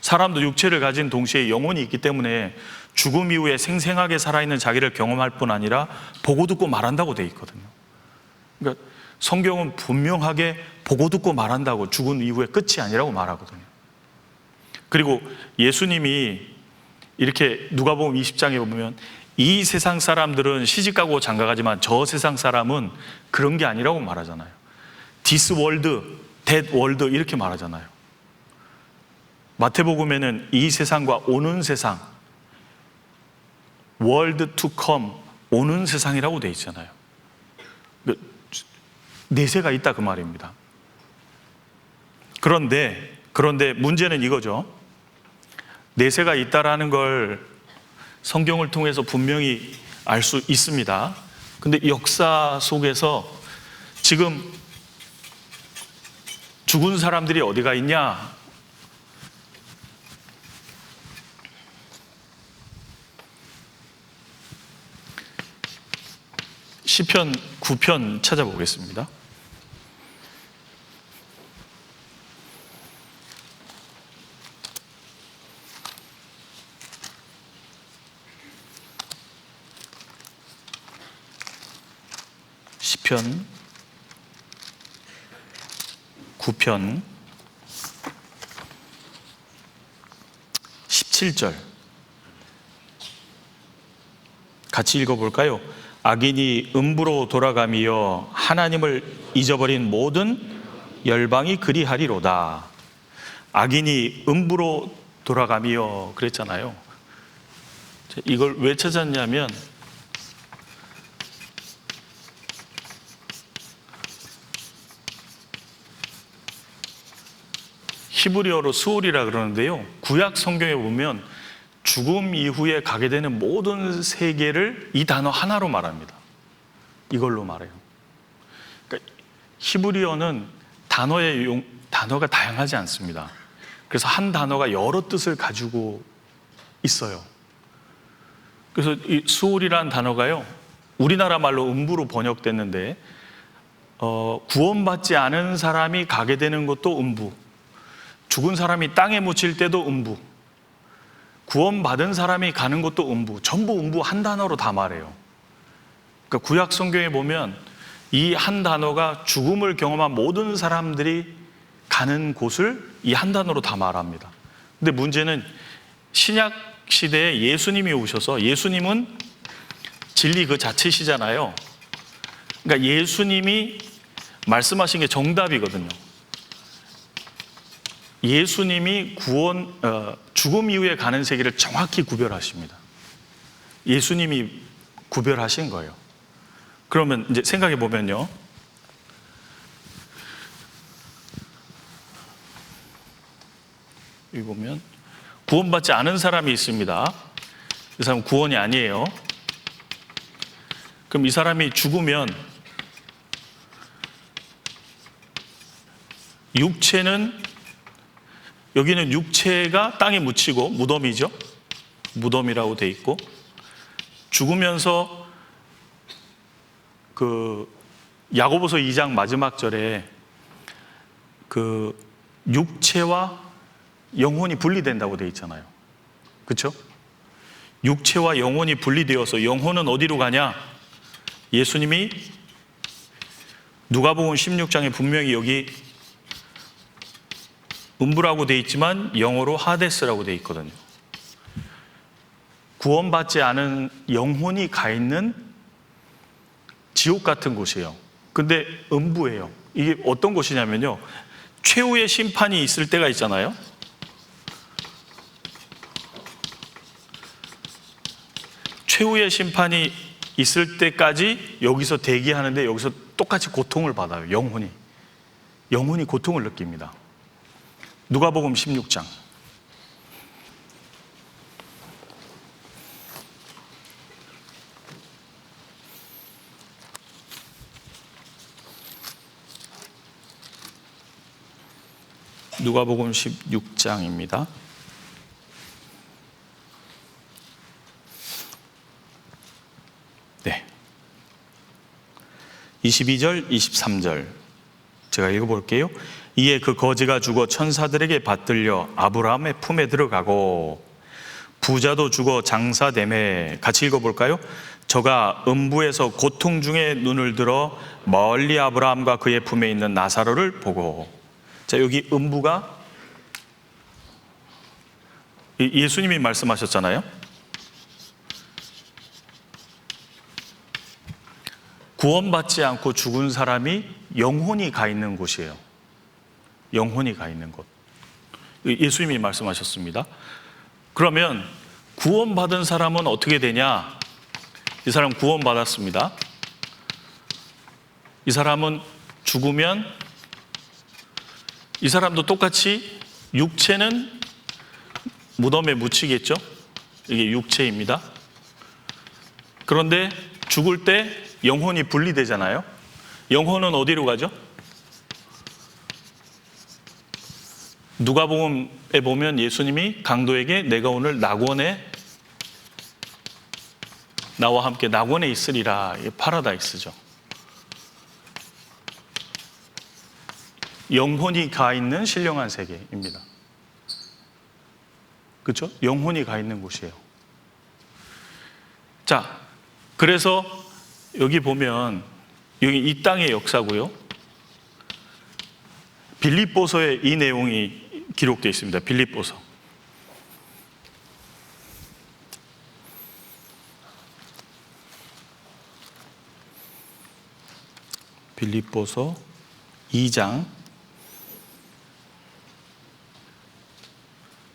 사람도 육체를 가진 동시에 영혼이 있기 때문에 죽음 이후에 생생하게 살아있는 자기를 경험할 뿐 아니라 보고 듣고 말한다고 돼 있거든요. 그러니까 성경은 분명하게 보고 듣고 말한다고, 죽은 이후에 끝이 아니라고 말하거든요. 그리고 예수님이 이렇게 누가복음 20장에 보면 이 세상 사람들은 시집가고 장가가지만 저 세상 사람은 그런 게 아니라고 말하잖아요. This world, that world 이렇게 말하잖아요. 마태복음에는 이 세상과 오는 세상, world to come, 오는 세상이라고 돼 있잖아요. 내세가 있다 그 말입니다. 그런데 문제는 이거죠. 내세가 있다라는 걸 성경을 통해서 분명히 알 수 있습니다. 근데 역사 속에서 지금 죽은 사람들이 어디가 있냐? 시편 9편 찾아보겠습니다. 시편 9편 17절 같이 읽어볼까요? 악인이 음부로 돌아가며 하나님을 잊어버린 모든 열방이 그리하리로다. 악인이 음부로 돌아가며 그랬잖아요. 이걸 왜 찾았냐면 히브리어로 스올이라 그러는데요, 구약 성경에 보면 죽음 이후에 가게 되는 모든 세계를 이 단어 하나로 말합니다. 이걸로 말해요. 그러니까 히브리어는 단어가 다양하지 않습니다. 그래서 한 단어가 여러 뜻을 가지고 있어요. 그래서 이 스올이라는 단어가요, 우리나라 말로 음부로 번역됐는데 구원받지 않은 사람이 가게 되는 것도 음부, 죽은 사람이 땅에 묻힐 때도 음부, 구원받은 사람이 가는 것도 음부, 전부 음부 한 단어로 다 말해요. 그러니까 구약 성경에 보면 이 한 단어가 죽음을 경험한 모든 사람들이 가는 곳을 이 한 단어로 다 말합니다. 근데 문제는 신약 시대에 예수님이 오셔서, 예수님은 진리 그 자체시잖아요. 그러니까 예수님이 말씀하신 게 정답이거든요. 예수님이 죽음 이후에 가는 세계를 정확히 구별하십니다. 예수님이 구별하신 거예요. 그러면 이제 생각해 보면요, 여기 보면 구원받지 않은 사람이 있습니다. 이 사람은 구원이 아니에요. 그럼 이 사람이 죽으면 여기는 육체가 땅에 묻히고 무덤이죠. 무덤이라고 돼 있고, 죽으면서 야고보서 2장 마지막 절에 육체와 영혼이 분리된다고 돼 있잖아요. 그렇죠? 육체와 영혼이 분리되어서 영혼은 어디로 가냐? 예수님이 누가복음 16장에 분명히 여기 음부라고 돼 있지만 영어로 하데스라고 돼 있거든요. 구원받지 않은 영혼이 가 있는 지옥 같은 곳이에요. 근데 음부예요. 이게 어떤 곳이냐면요, 최후의 심판이 있을 때가 있잖아요. 최후의 심판이 있을 때까지 여기서 대기하는데, 여기서 똑같이 고통을 받아요. 영혼이 고통을 느낍니다. 누가복음 16장. 누가복음 16장입니다. 네. 22절, 23절. 제가 읽어볼게요. 이에 그 거지가 죽어 천사들에게 받들려 아브라함의 품에 들어가고, 부자도 죽어 장사되매, 같이 읽어볼까요? 저가 음부에서 고통 중에 눈을 들어 멀리 아브라함과 그의 품에 있는 나사로를 보고. 자, 여기 음부가 예수님이 말씀하셨잖아요. 구원받지 않고 죽은 사람이 영혼이 가 있는 곳이에요. 영혼이 가 있는 곳. 예수님이 말씀하셨습니다. 그러면 구원받은 사람은 어떻게 되냐? 이 사람 구원받았습니다. 이 사람은 죽으면 이 사람도 똑같이 육체는 무덤에 묻히겠죠? 이게 육체입니다. 그런데 죽을 때 영혼이 분리되잖아요. 영혼은 어디로 가죠? 누가복음에 보면 예수님이 강도에게 내가 오늘 나와 함께 낙원에 있으리라. 이게 파라다이스죠. 영혼이 가 있는 신령한 세계입니다. 그렇죠? 영혼이 가 있는 곳이에요. 자, 그래서 여기 보면 여기 이 땅의 역사고요. 빌립보서에 이 내용이 기록되어 있습니다. 빌립보서. 빌립보서 2장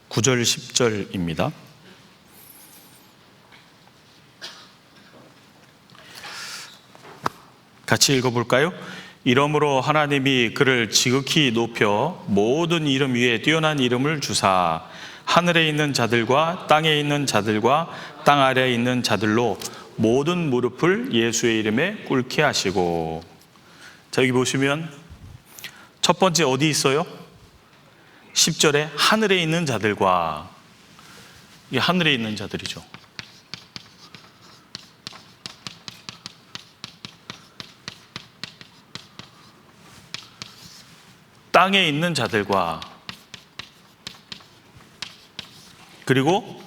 9절 10절입니다. 같이 읽어볼까요? 이러므로 하나님이 그를 지극히 높여 모든 이름 위에 뛰어난 이름을 주사 하늘에 있는 자들과 땅에 있는 자들과 땅 아래에 있는 자들로 모든 무릎을 예수의 이름에 꿇게 하시고. 자, 여기 보시면 첫 번째 어디 있어요? 10절에 하늘에 있는 자들과, 이게 하늘에 있는 자들이죠. 땅에 있는 자들과, 그리고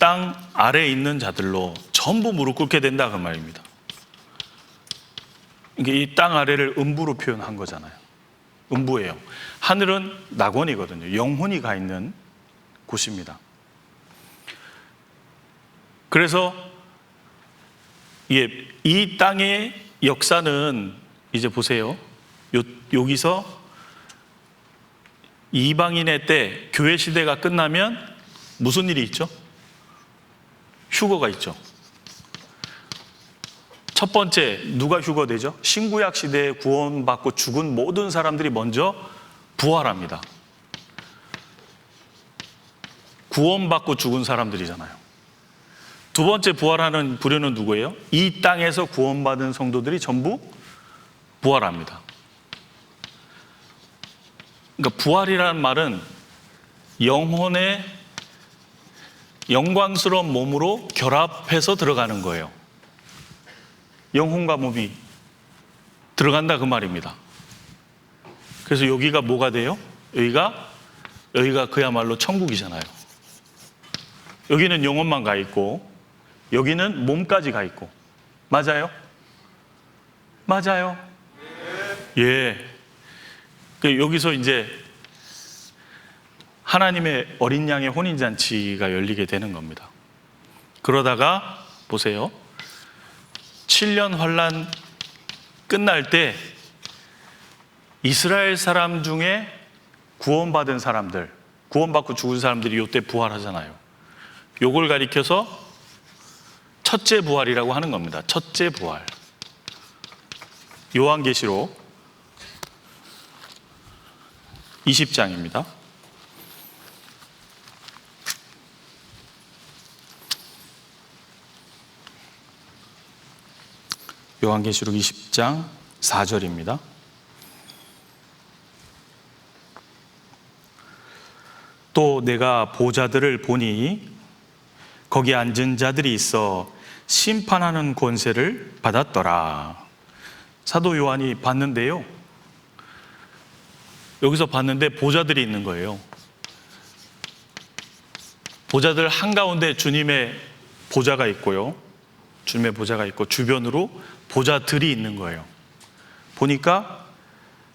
땅 아래에 있는 자들로 전부 무릎 꿇게 된다, 그 말입니다. 이게 이 땅 아래를 음부로 표현한 거잖아요. 음부예요. 하늘은 낙원이거든요. 영혼이 가 있는 곳입니다. 그래서 이 땅의 역사는 이제 보세요. 여기서 이방인의 때, 교회 시대가 끝나면 무슨 일이 있죠? 휴거가 있죠. 첫 번째, 누가 휴거되죠? 신구약 시대에 구원받고 죽은 모든 사람들이 먼저 부활합니다. 구원받고 죽은 사람들이잖아요. 두 번째 부활하는 부류는 누구예요? 이 땅에서 구원받은 성도들이 전부 부활합니다. 그러니까 부활이라는 말은 영혼의 영광스러운 몸으로 결합해서 들어가는 거예요. 영혼과 몸이 들어간다 그 말입니다. 그래서 여기가 뭐가 돼요? 여기가 그야말로 천국이잖아요. 여기는 영혼만 가 있고 여기는 몸까지 가 있고. 맞아요? 맞아요. 예. 여기서 이제 하나님의 어린 양의 혼인잔치가 열리게 되는 겁니다. 그러다가 보세요. 7년 환란 끝날 때 이스라엘 사람 중에 구원받은 사람들, 구원받고 죽은 사람들이 이때 부활하잖아요. 요걸 가리켜서 첫째 부활이라고 하는 겁니다. 첫째 부활. 요한계시록 20장입니다. 요한계시록 20장 4절입니다. 또 내가 보좌들을 보니 거기 앉은 자들이 있어 심판하는 권세를 받았더라. 사도 요한이 봤는데요. 여기서 봤는데 보좌들이 있는 거예요. 보좌들 한가운데 주님의 보좌가 있고요. 주님의 보좌가 있고 주변으로 보좌들이 있는 거예요. 보니까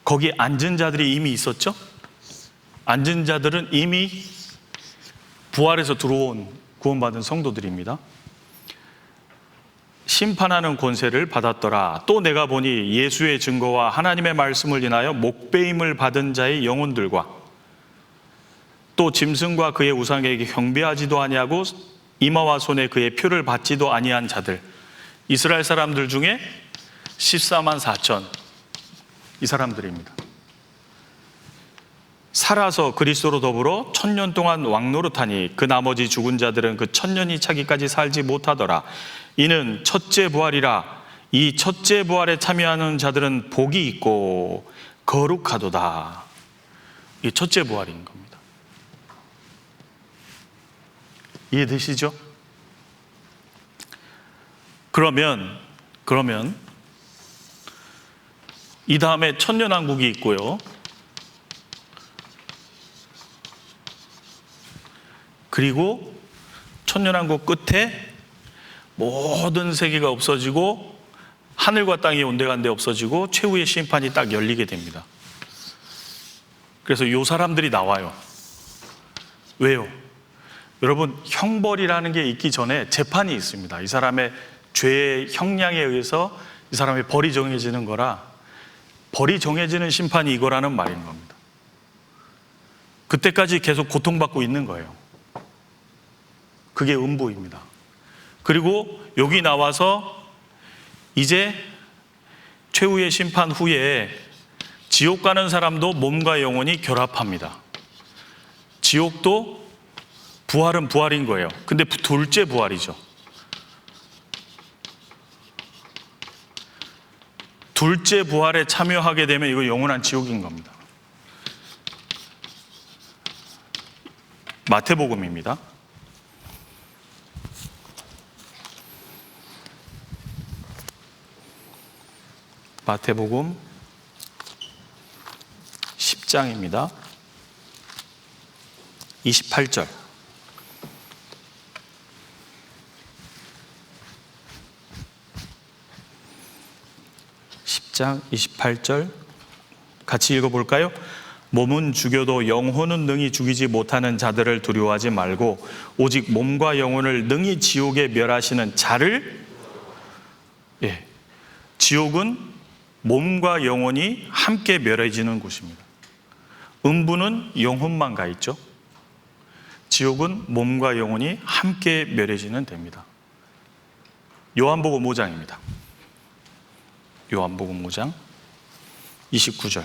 거기 앉은 자들이 이미 있었죠? 앉은 자들은 이미 부활해서 들어온 구원받은 성도들입니다. 심판하는 권세를 받았더라. 또 내가 보니 예수의 증거와 하나님의 말씀을 인하여 목배임을 받은 자의 영혼들과 또 짐승과 그의 우상에게 경배하지도 아니하고 이마와 손에 그의 표를 받지도 아니한 자들, 이스라엘 사람들 중에 14만 4천 이 사람들입니다. 살아서 그리스도로 더불어 1000년 동안 왕노릇하니 그 나머지 죽은 자들은 그 1000년이 차기까지 살지 못하더라. 이는 첫째 부활이라. 이 첫째 부활에 참여하는 자들은 복이 있고 거룩하도다. 이 첫째 부활인 겁니다. 이해되시죠? 그러면 이 다음에 천년왕국이 있고요. 그리고 천년왕국 끝에 모든 세계가 없어지고 하늘과 땅이 온데간데 없어지고 최후의 심판이 딱 열리게 됩니다. 그래서 이 사람들이 나와요. 왜요? 여러분, 형벌이라는 게 있기 전에 재판이 있습니다. 이 사람의 죄의 형량에 의해서 이 사람의 벌이 정해지는 거라, 벌이 정해지는 심판이 이거라는 말인 겁니다. 그때까지 계속 고통받고 있는 거예요. 그게 음부입니다. 그리고 여기 나와서 이제 최후의 심판 후에 지옥 가는 사람도 몸과 영혼이 결합합니다. 지옥도 부활은 부활인 거예요. 근데 둘째 부활이죠. 둘째 부활에 참여하게 되면 이거 영원한 지옥인 겁니다. 마태복음입니다. 마태복음 10장입니다. 28절. 10장 28절 같이 읽어볼까요? 몸은 죽여도 영혼은 능히 죽이지 못하는 자들을 두려워하지 말고 오직 몸과 영혼을 능히 지옥에 멸하시는 자를, 지옥은 몸과 영혼이 함께 멸해지는 곳입니다. 음부는 영혼만 가 있죠. 지옥은 몸과 영혼이 함께 멸해지는 데입니다. 요한복음 5장입니다. 요한복음 5장 29절.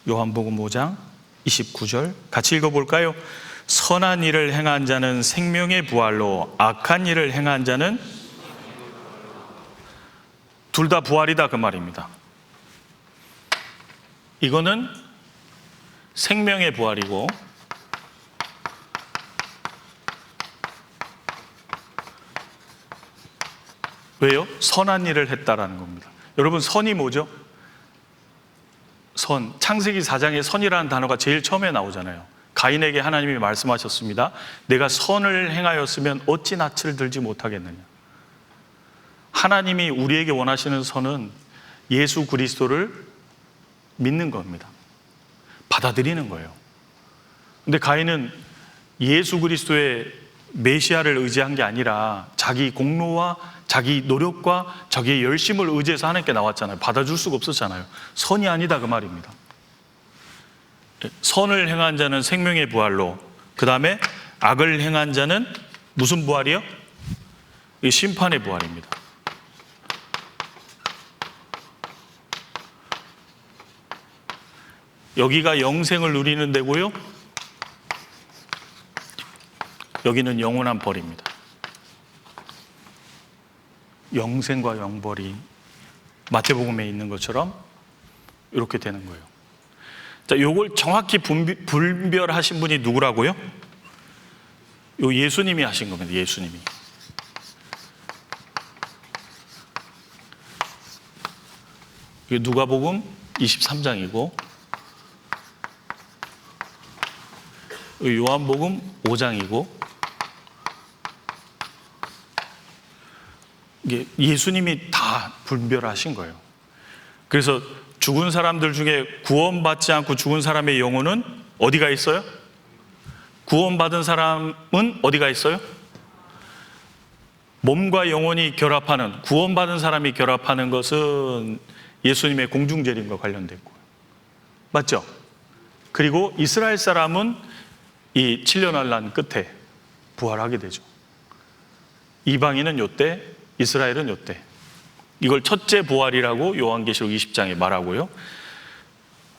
요한복음 5장 29절 같이 읽어볼까요? 선한 일을 행한 자는 생명의 부활로, 악한 일을 행한 자는, 둘 다 부활이다 그 말입니다. 이거는 생명의 부활이고, 왜요? 선한 일을 했다라는 겁니다. 여러분, 선이 뭐죠? 선, 창세기 4장에 선이라는 단어가 제일 처음에 나오잖아요. 가인에게 하나님이 말씀하셨습니다. 내가 선을 행하였으면 어찌 낯을 들지 못하겠느냐. 하나님이 우리에게 원하시는 선은 예수 그리스도를 믿는 겁니다. 받아들이는 거예요. 근데 가인은 예수 그리스도의 메시아를 의지한 게 아니라 자기 공로와 자기 노력과 자기의 열심을 의지해서 하나님께 나왔잖아요. 받아줄 수가 없었잖아요. 선이 아니다 그 말입니다. 선을 행한 자는 생명의 부활로, 그 다음에 악을 행한 자는 무슨 부활이요? 이 심판의 부활입니다. 여기가 영생을 누리는 데고요, 여기는 영원한 벌입니다. 영생과 영벌이 마태복음에 있는 것처럼 이렇게 되는 거예요. 자, 요걸 정확히 분별하신 분이 누구라고요? 요 예수님이 하신 겁니다. 예수님이. 이게 누가복음 23장이고 요한복음 5장이고, 이게 예수님이 다 분별하신 거예요. 그래서 죽은 사람들 중에 구원받지 않고 죽은 사람의 영혼은 어디가 있어요? 구원받은 사람은 어디가 있어요? 몸과 영혼이 결합하는, 구원받은 사람이 결합하는 것은 예수님의 공중재림과 관련된 거예요. 맞죠? 그리고 이스라엘 사람은 이 7년 환란 끝에 부활하게 되죠. 이방인은 요때, 이스라엘은 요때. 이걸 첫째 부활이라고 요한계시록 20장에 말하고요.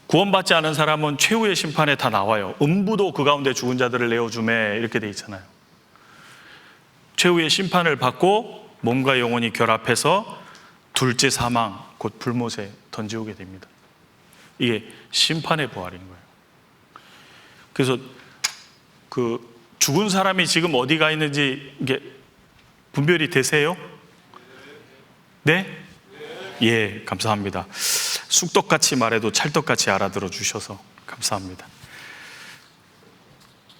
구원받지 않은 사람은 최후의 심판에 다 나와요. 음부도 그 가운데 죽은 자들을 내어주매, 이렇게 돼 있잖아요. 최후의 심판을 받고 몸과 영혼이 결합해서 둘째 사망, 곧 불못에 던지오게 됩니다. 이게 심판의 부활인 거예요. 그래서 그 죽은 사람이 지금 어디가 있는지 이게 분별이 되세요? 네? 예, 감사합니다. 쑥떡같이 말해도 찰떡같이 알아들어 주셔서 감사합니다.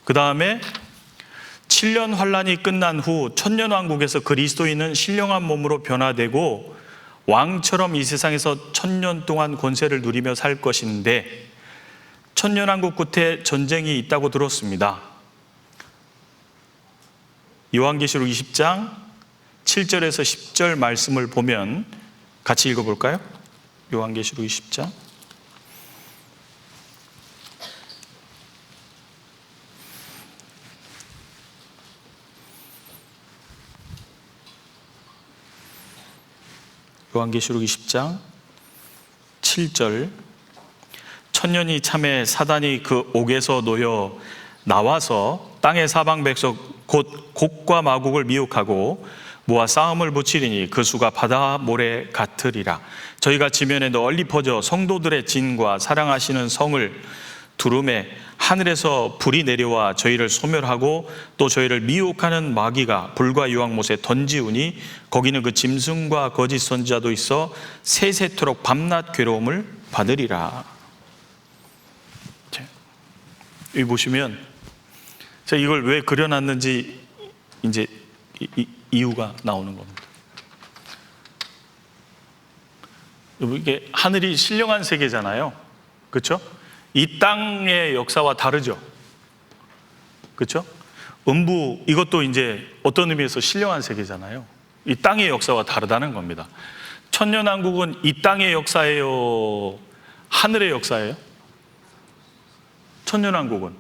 그 다음에 7년 환란이 끝난 후 천년왕국에서 그리스도인은 신령한 몸으로 변화되고 왕처럼 이 세상에서 1000년 동안 권세를 누리며 살 것인데, 천년왕국 끝에 전쟁이 있다고 들었습니다. 요한계시록 20장 7절에서 10절 말씀을 보면 같이 읽어볼까요? 요한계시록 20장 요한계시록 20장 7절. 천년이 참에 사단이 그 옥에서 놓여 나와서 땅의 사방 백성 곧 곡과 마곡을 미혹하고 모아 싸움을 붙이리니 그 수가 바다 모래 같으리라. 저희가 지면에 널리 퍼져 성도들의 진과 사랑하시는 성을 두루매 하늘에서 불이 내려와 저희를 소멸하고 또 저희를 미혹하는 마귀가 불과 유황못에 던지우니 거기는 그 짐승과 거짓 선지자도 있어 세세토록 밤낮 괴로움을 받으리라. 여기 보시면 제가 이걸 왜 그려놨는지 이제 이유가 나오는 겁니다. 이게 하늘이 신령한 세계잖아요. 그렇죠? 이 땅의 역사와 다르죠. 그렇죠? 음부, 이것도 이제 어떤 의미에서 신령한 세계잖아요. 이 땅의 역사와 다르다는 겁니다. 천년왕국은 이 땅의 역사예요, 하늘의 역사예요? 천년왕국은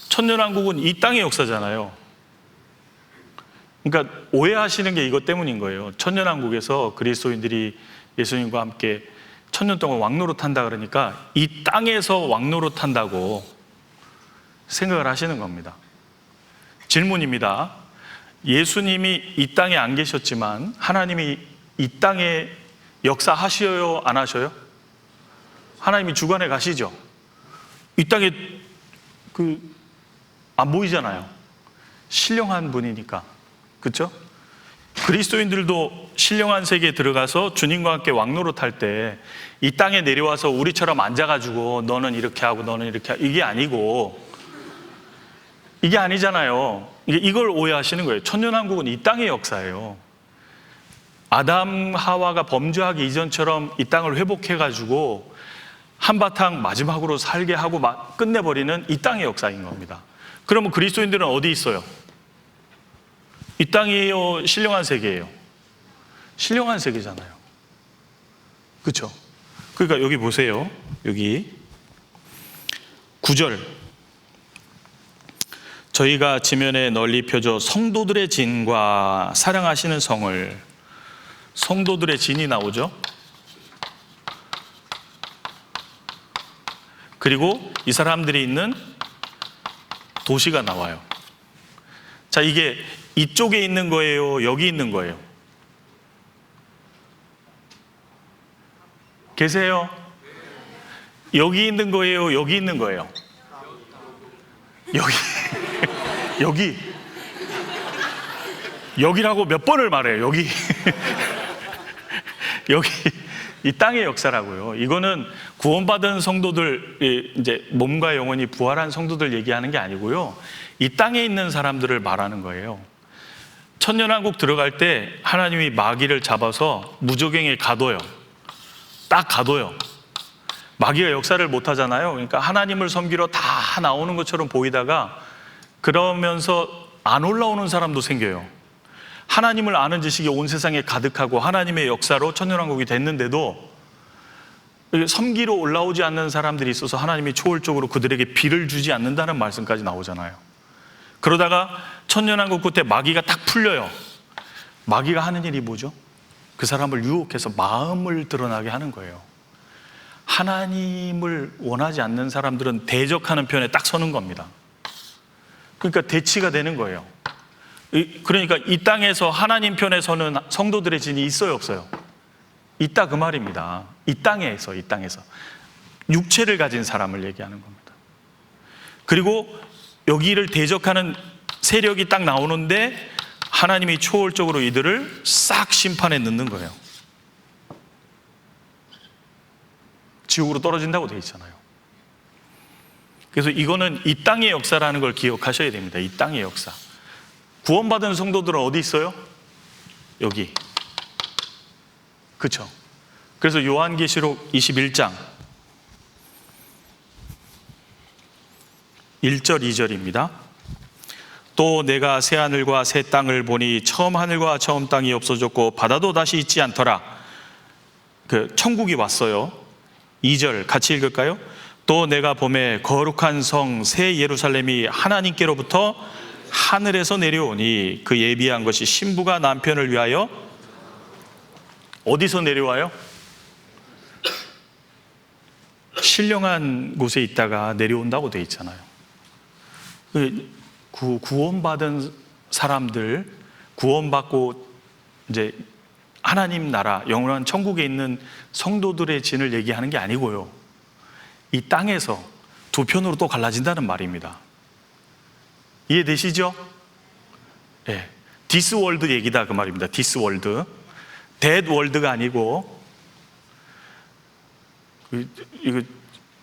천년왕국은 이 땅의 역사잖아요. 그러니까 오해하시는 게 이것 때문인 거예요. 천년왕국에서 그리스도인들이 예수님과 함께 천년 동안 왕노릇 한다 그러니까 이 땅에서 왕노릇 한다고 생각을 하시는 겁니다. 질문입니다. 예수님이 이 땅에 안 계셨지만 하나님이 이 땅에 역사하셔요, 안 하셔요? 하나님이 주관해 가시죠. 이 땅에 안 보이잖아요. 신령한 분이니까. 그렇죠? 그리스도인들도 신령한 세계에 들어가서 주님과 함께 왕노릇 할 때 이 땅에 내려와서 우리처럼 앉아가지고 너는 이렇게 하고 너는 이렇게 하고 이게 아니고, 이게 아니잖아요. 이걸 오해하시는 거예요. 천년왕국은 이 땅의 역사예요. 아담 하와가 범죄하기 이전처럼 이 땅을 회복해가지고 한바탕 마지막으로 살게 하고 끝내버리는 이 땅의 역사인 겁니다. 그러면 그리스도인들은 어디 있어요? 이 땅이에요, 신령한 세계예요? 신령한 세계잖아요. 그렇죠? 그러니까 여기 보세요. 여기 9절, 저희가 지면에 널리 펴줘 성도들의 진과 사랑하시는 성을, 성도들의 진이 나오죠. 그리고 이 사람들이 있는 도시가 나와요. 자, 이게 이쪽에 있는 거예요, 여기 있는 거예요? 계세요? 여기 있는 거예요, 여기 있는 거예요? 여기 여기라고 몇 번을 말해요. 여기 여기 이 땅의 역사라고요. 이거는 구원받은 성도들, 이제 몸과 영혼이 부활한 성도들 얘기하는 게 아니고요, 이 땅에 있는 사람들을 말하는 거예요. 천년왕국 들어갈 때 하나님이 마귀를 잡아서 무저갱에 가둬요. 딱 가둬요. 마귀가 역사를 못 하잖아요. 그러니까 하나님을 섬기러 다 나오는 것처럼 보이다가 그러면서 안 올라오는 사람도 생겨요. 하나님을 아는 지식이 온 세상에 가득하고 하나님의 역사로 천년왕국이 됐는데도 섬기러 올라오지 않는 사람들이 있어서 하나님이 초월적으로 그들에게 비를 주지 않는다는 말씀까지 나오잖아요. 그러다가 천년왕국 끝에 마귀가 딱 풀려요. 마귀가 하는 일이 뭐죠? 그 사람을 유혹해서 마음을 드러나게 하는 거예요. 하나님을 원하지 않는 사람들은 대적하는 편에 딱 서는 겁니다. 그러니까 대치가 되는 거예요. 그러니까 이 땅에서 하나님 편에 서는 성도들의 진이 있어요, 없어요? 있다, 그 말입니다. 이 땅에서 육체를 가진 사람을 얘기하는 겁니다. 그리고 여기를 대적하는 세력이 딱 나오는데 하나님이 초월적으로 이들을 싹 심판에 넣는 거예요. 지옥으로 떨어진다고 되어 있잖아요. 그래서 이거는 이 땅의 역사라는 걸 기억하셔야 됩니다. 이 땅의 역사. 구원받은 성도들은 어디 있어요? 여기. 그렇죠? 그래서 요한계시록 21장 1절 2절입니다. 또 내가 새 하늘과 새 땅을 보니 처음 하늘과 처음 땅이 없어졌고 바다도 다시 있지 않더라. 천국이 왔어요. 2절 같이 읽을까요? 또 내가 보매 거룩한 성 새 예루살렘이 하나님께로부터 하늘에서 내려오니 그 예비한 것이 신부가 남편을 위하여 어디서 내려와요? 신령한 곳에 있다가 내려온다고 돼 있잖아요. 구원받은 사람들, 구원받고 이제 하나님 나라, 영원한 천국에 있는 성도들의 진을 얘기하는 게 아니고요, 이 땅에서 두 편으로 또 갈라진다는 말입니다. 이해되시죠? 예, 디스 월드 얘기다 그 말입니다. 디스 월드, 데드 월드가 아니고,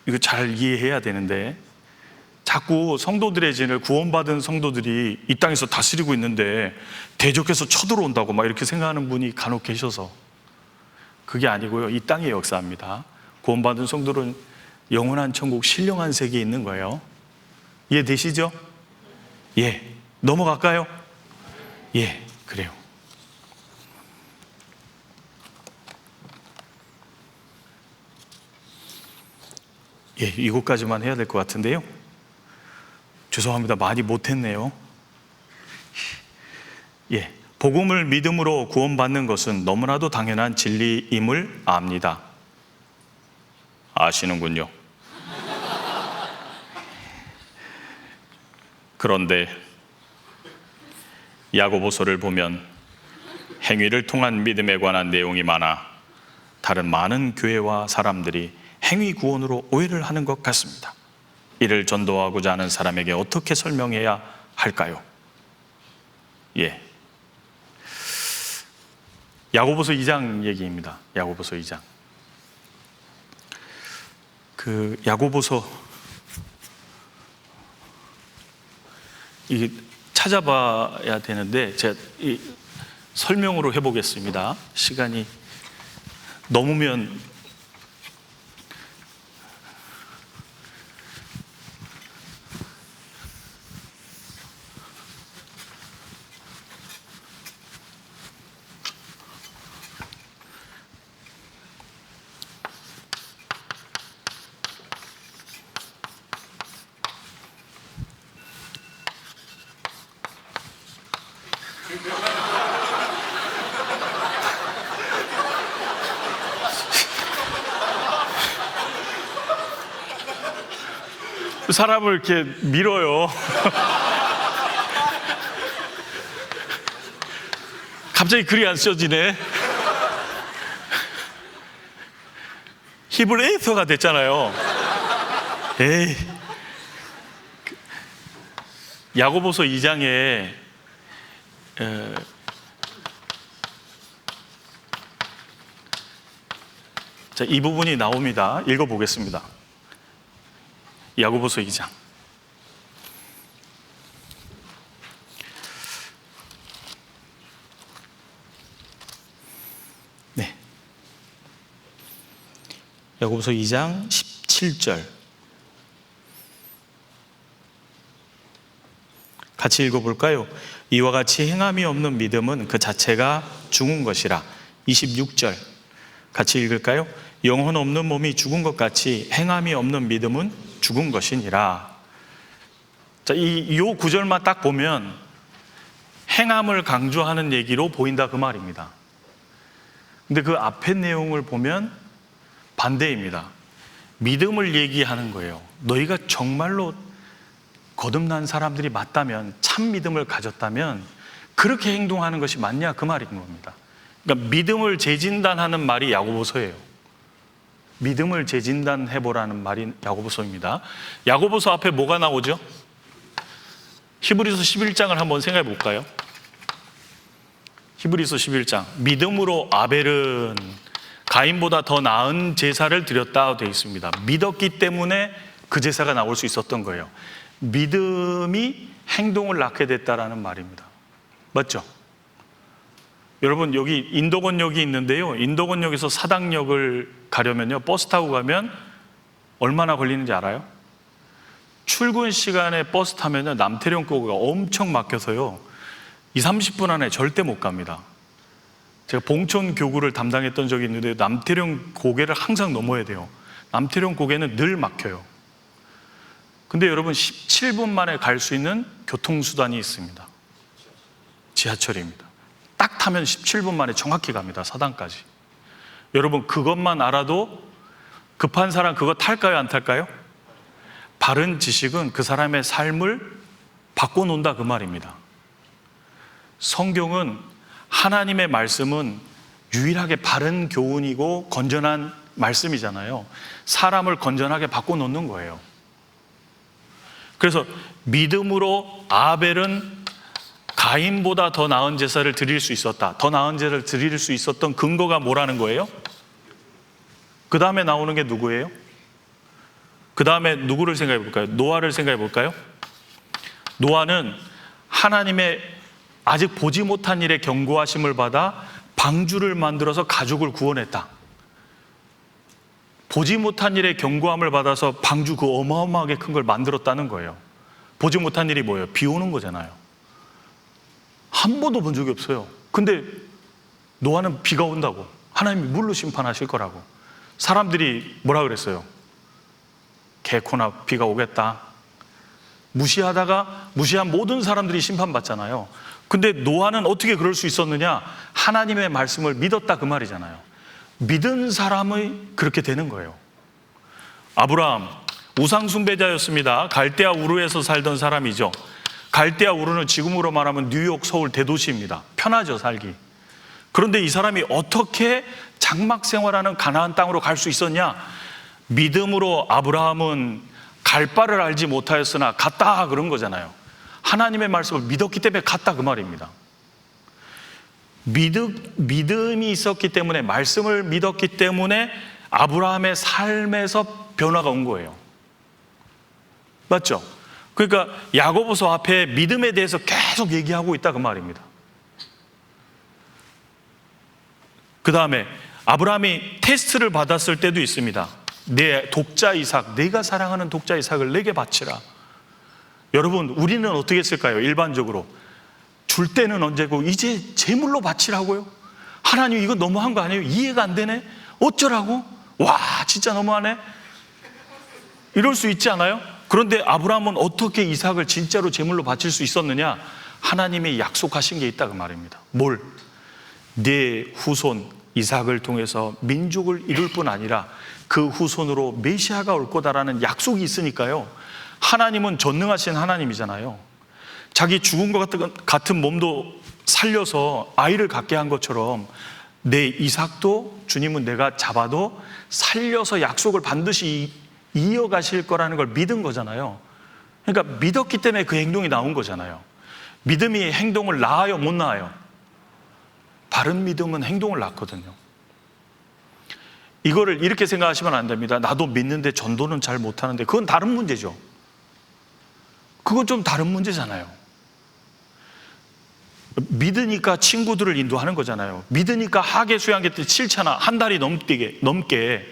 이거 잘 이해해야 되는데, 자꾸 성도들의 진을 구원받은 성도들이 이 땅에서 다스리고 있는데 대적해서 쳐들어온다고 막 이렇게 생각하는 분이 간혹 계셔서, 그게 아니고요, 이 땅의 역사입니다. 구원받은 성도들은 영원한 천국, 신령한 세계에 있는 거예요. 이해되시죠? 예. 넘어갈까요? 예, 그래요. 예, 이것까지만 해야 될 것 같은데요. 죄송합니다. 많이 못했네요. 예, 복음을 믿음으로 구원받는 것은 너무나도 당연한 진리임을 압니다. 아시는군요. 그런데 야고보서를 보면 행위를 통한 믿음에 관한 내용이 많아 다른 많은 교회와 사람들이 행위 구원으로 오해를 하는 것 같습니다. 이를 전도하고자 하는 사람에게 어떻게 설명해야 할까요? 예, 야고보서 2장 얘기입니다. 야고보서 2장. 그 야고보서 이 찾아봐야 되는데 제가 이 설명으로 해보겠습니다. 시간이 넘으면 사람을 이렇게 밀어요. 갑자기 글이 안 써지네. 히브리서가 됐잖아요. 에이. 야고보서 2장에 자, 이 부분이 나옵니다. 읽어보겠습니다. 야고보서 2장. 네. 야고보서 2장 17절. 같이 읽어볼까요? 이와 같이 행함이 없는 믿음은 그 자체가 죽은 것이라. 26절. 같이 읽을까요? 영혼 없는 몸이 죽은 것 같이 행함이 없는 믿음은 죽은 것이니라. 자, 이 구절만 딱 보면 행함을 강조하는 얘기로 보인다 그 말입니다. 근데 그 앞에 내용을 보면 반대입니다. 믿음을 얘기하는 거예요. 너희가 정말로 거듭난 사람들이 맞다면, 참 믿음을 가졌다면 그렇게 행동하는 것이 맞냐 그 말인 겁니다. 그러니까 믿음을 재진단하는 말이 야고보서예요. 믿음을 재진단해보라는 말이 야고보서입니다. 야고보서 앞에 뭐가 나오죠? 히브리서 11장을 한번 생각해 볼까요? 히브리서 11장. 믿음으로 아벨은 가인보다 더 나은 제사를 드렸다 되어 있습니다. 믿었기 때문에 그 제사가 나올 수 있었던 거예요. 믿음이 행동을 낳게 됐다라는 말입니다. 맞죠? 여러분, 여기 인도권역이 있는데요, 인도권역에서 사당역을 가려면요, 버스 타고 가면 얼마나 걸리는지 알아요? 출근 시간에 버스 타면 남태령고가 엄청 막혀서요 20-30분 안에 절대 못 갑니다. 제가 봉천 교구를 담당했던 적이 있는데 남태령 고개를 항상 넘어야 돼요. 남태령 고개는 늘 막혀요. 근데 여러분, 17분 만에 갈 수 있는 교통수단이 있습니다. 지하철입니다. 딱 타면 17분 만에 정확히 갑니다. 사당까지. 여러분, 그것만 알아도 급한 사람 그거 탈까요, 안 탈까요? 바른 지식은 그 사람의 삶을 바꿔놓는다 그 말입니다. 성경은, 하나님의 말씀은 유일하게 바른 교훈이고 건전한 말씀이잖아요. 사람을 건전하게 바꿔놓는 거예요. 그래서 믿음으로 아벨은 가인보다 더 나은 제사를 드릴 수 있었다. 더 나은 제사를 드릴 수 있었던 근거가 뭐라는 거예요? 그 다음에 나오는 게 누구예요? 그 다음에 누구를 생각해 볼까요? 노아를 생각해 볼까요? 노아는 하나님의 아직 보지 못한 일에 경고하심을 받아 방주를 만들어서 가족을 구원했다. 보지 못한 일에 경고함을 받아서 방주 그 어마어마하게 큰 걸 만들었다는 거예요. 보지 못한 일이 뭐예요? 비 오는 거잖아요. 한 번도 본 적이 없어요. 근데 노아는 비가 온다고, 하나님이 물로 심판하실 거라고. 사람들이 뭐라 그랬어요? 개코나 비가 오겠다. 무시한 모든 사람들이 심판받잖아요. 근데 노아는 어떻게 그럴 수 있었느냐? 하나님의 말씀을 믿었다, 그 말이잖아요. 믿은 사람이 그렇게 되는 거예요. 아브라함, 우상숭배자였습니다. 갈대아 우르에서 살던 사람이죠. 갈대아 우르는 지금으로 말하면 뉴욕, 서울 대도시입니다. 편하죠, 살기. 그런데 이 사람이 어떻게 장막 생활하는 가나안 땅으로 갈 수 있었냐? 믿음으로 아브라함은 갈 바를 알지 못하였으나 갔다, 그런 거잖아요. 하나님의 말씀을 믿었기 때문에 갔다, 그 말입니다. 믿음이 있었기 때문에, 말씀을 믿었기 때문에 아브라함의 삶에서 변화가 온 거예요. 맞죠? 그러니까 야고보서 앞에 믿음에 대해서 계속 얘기하고 있다, 그 말입니다. 그 다음에 아브라함이 테스트를 받았을 때도 있습니다. 내 독자 이삭, 내가 사랑하는 독자 이삭을 내게 바치라. 여러분, 우리는 어떻게 했을까요? 일반적으로 줄 때는 언제고 이제 제물로 바치라고요? 하나님, 이거 너무한 거 아니에요? 이해가 안 되네? 어쩌라고? 와, 진짜 너무하네? 이럴 수 있지 않아요? 그런데 아브라함은 어떻게 이삭을 진짜로 제물로 바칠 수 있었느냐? 하나님이 약속하신 게 있다, 그 말입니다. 뭘? 네 후손 이삭을 통해서 민족을 이룰 뿐 아니라 그 후손으로 메시아가 올 거다라는 약속이 있으니까요. 하나님은 전능하신 하나님이잖아요. 자기 죽은 것 같은 몸도 살려서 아이를 갖게 한 것처럼 내 이삭도 주님은 내가 잡아도 살려서 약속을 반드시 이어가실 거라는 걸 믿은 거잖아요. 그러니까 믿었기 때문에 그 행동이 나온 거잖아요. 믿음이 행동을 낳아요, 못 낳아요? 바른 믿음은 행동을 낳거든요. 이거를 이렇게 생각하시면 안 됩니다. 나도 믿는데 전도는 잘 못하는데, 그건 다른 문제죠. 그건 좀 다른 문제잖아요. 믿으니까 친구들을 인도하는 거잖아요. 믿으니까 하계 수양회 때 7차나 한 달이 넘게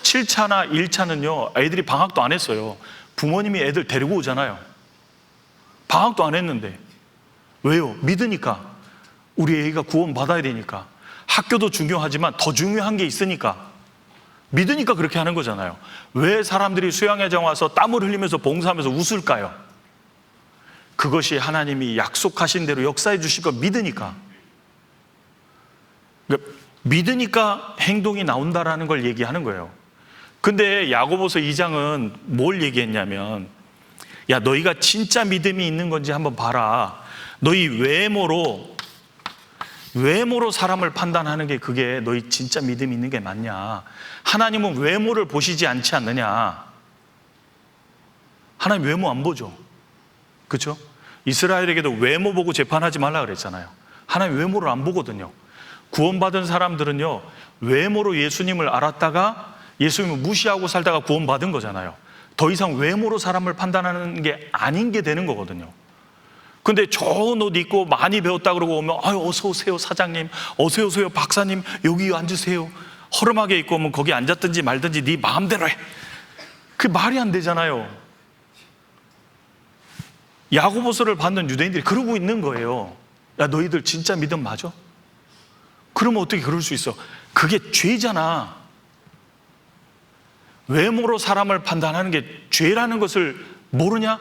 7차나 1차는요 애들이 방학도 안 했어요. 부모님이 애들 데리고 오잖아요. 방학도 안 했는데. 왜요? 믿으니까. 우리 애가 구원 받아야 되니까. 학교도 중요하지만 더 중요한 게 있으니까. 믿으니까 그렇게 하는 거잖아요. 왜 사람들이 수양회장 와서 땀을 흘리면서 봉사하면서 웃을까요? 그것이 하나님이 약속하신 대로 역사해 주실 걸 믿으니까. 그러니까 믿으니까 행동이 나온다라는 걸 얘기하는 거예요. 근데 야고보서 2장은 뭘 얘기했냐면, 야, 너희가 진짜 믿음이 있는 건지 한번 봐라. 너희 외모로 사람을 판단하는 게 그게 너희 진짜 믿음이 있는 게 맞냐? 하나님은 외모를 보시지 않지 않느냐? 하나님 외모 안 보죠. 그렇죠? 이스라엘에게도 외모 보고 재판하지 말라 그랬잖아요. 하나님 외모를 안 보거든요. 구원받은 사람들은요, 외모로 예수님을 알았다가 예수님을 무시하고 살다가 구원받은 거잖아요. 더 이상 외모로 사람을 판단하는 게 아닌 게 되는 거거든요. 근데 좋은 옷 입고 많이 배웠다 그러고 오면, 아유, 어서 오세요 사장님, 어서 오세요 박사님, 여기 앉으세요. 허름하게 입고 오면 거기 앉았든지 말든지 네 마음대로 해. 그 말이 안 되잖아요. 야고보서를 받는 유대인들이 그러고 있는 거예요. 야, 너희들 진짜 믿음 맞아? 그러면 어떻게 그럴 수 있어? 그게 죄잖아. 외모로 사람을 판단하는 게 죄라는 것을 모르냐?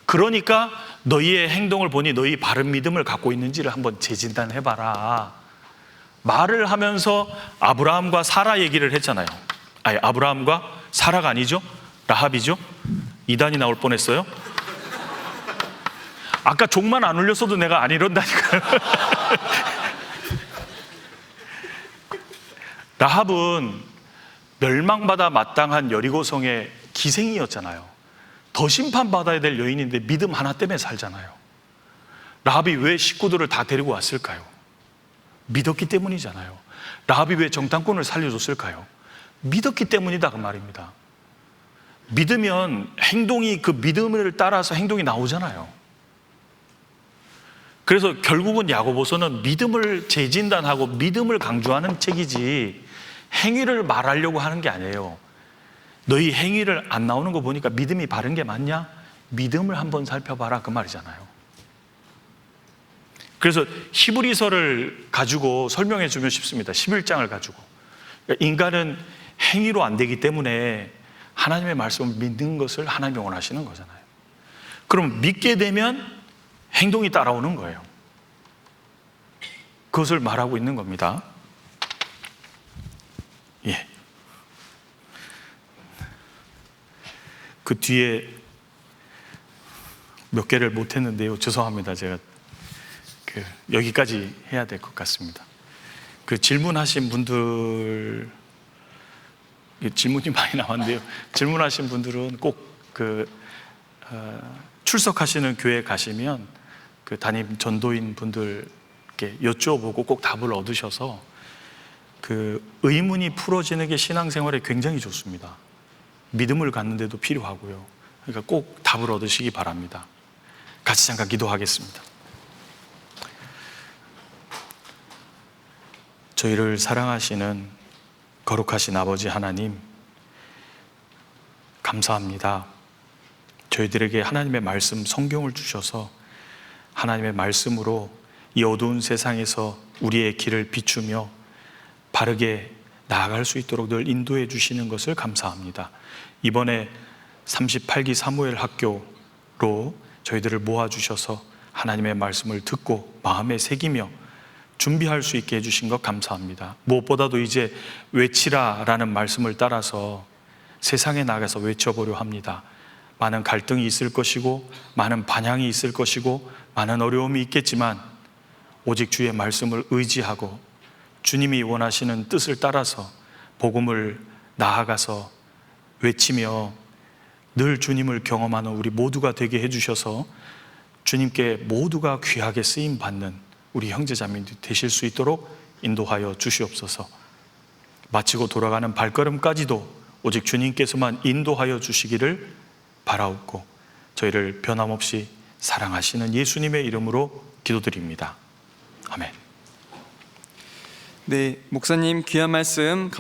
그러니까 너희의 행동을 보니 너희 바른 믿음을 갖고 있는지를 한번 재진단해봐라. 말을 하면서 아브라함과 사라 얘기를 했잖아요. 아니, 아브라함과 사라가 아니죠? 라합이죠? 이단이 나올 뻔했어요. 아까 종만 안 울렸어도 내가 안 이런다니까요. 라합은 멸망받아 마땅한 여리고성의 기생이었잖아요. 더 심판받아야 될 여인인데 믿음 하나 때문에 살잖아요. 라합이 왜 식구들을 다 데리고 왔을까요? 믿었기 때문이잖아요. 라합이 왜 정탐꾼을 살려줬을까요? 믿었기 때문이다, 그 말입니다. 믿으면 행동이, 그 믿음을 따라서 행동이 나오잖아요. 그래서 결국은 야고보서는 믿음을 재진단하고 믿음을 강조하는 책이지 행위를 말하려고 하는 게 아니에요. 너희 행위를 안 나오는 거 보니까 믿음이 바른 게 맞냐? 믿음을 한번 살펴봐라, 그 말이잖아요. 그래서 히브리서를 가지고 설명해 주면 쉽습니다. 11장을 가지고. 그러니까 인간은 행위로 안 되기 때문에 하나님의 말씀을 믿는 것을 하나님이 원하시는 거잖아요. 그럼 믿게 되면 행동이 따라오는 거예요. 그것을 말하고 있는 겁니다. 예. 그 뒤에 몇 개를 못했는데요. 죄송합니다. 제가 여기까지 해야 될 것 같습니다. 질문하신 분들, 질문이 많이 나왔는데요. 질문하신 분들은 꼭 출석하시는 교회 가시면 담임 전도인 분들께 여쭤보고 꼭 답을 얻으셔서 의문이 풀어지는 게 신앙생활에 굉장히 좋습니다. 믿음을 갖는데도 필요하고요. 그러니까 꼭 답을 얻으시기 바랍니다. 같이 잠깐 기도하겠습니다. 저희를 사랑하시는 거룩하신 아버지 하나님, 감사합니다. 저희들에게 하나님의 말씀, 성경을 주셔서 하나님의 말씀으로 이 어두운 세상에서 우리의 길을 비추며 바르게 나아갈 수 있도록 늘 인도해 주시는 것을 감사합니다. 이번에 38기 사무엘 학교로 저희들을 모아주셔서 하나님의 말씀을 듣고 마음에 새기며 준비할 수 있게 해주신 것 감사합니다. 무엇보다도 이제 외치라라는 말씀을 따라서 세상에 나가서 외쳐보려 합니다. 많은 갈등이 있을 것이고 많은 반향이 있을 것이고 많은 어려움이 있겠지만 오직 주의 말씀을 의지하고 주님이 원하시는 뜻을 따라서 복음을 나아가서 외치며 늘 주님을 경험하는 우리 모두가 되게 해주셔서 주님께 모두가 귀하게 쓰임받는 우리 형제자매들이 되실 수 있도록 인도하여 주시옵소서. 마치고 돌아가는 발걸음까지도 오직 주님께서만 인도하여 주시기를 바라옵고 저희를 변함없이 사랑하시는 예수님의 이름으로 기도드립니다. 아멘. 네, 목사님 귀한 말씀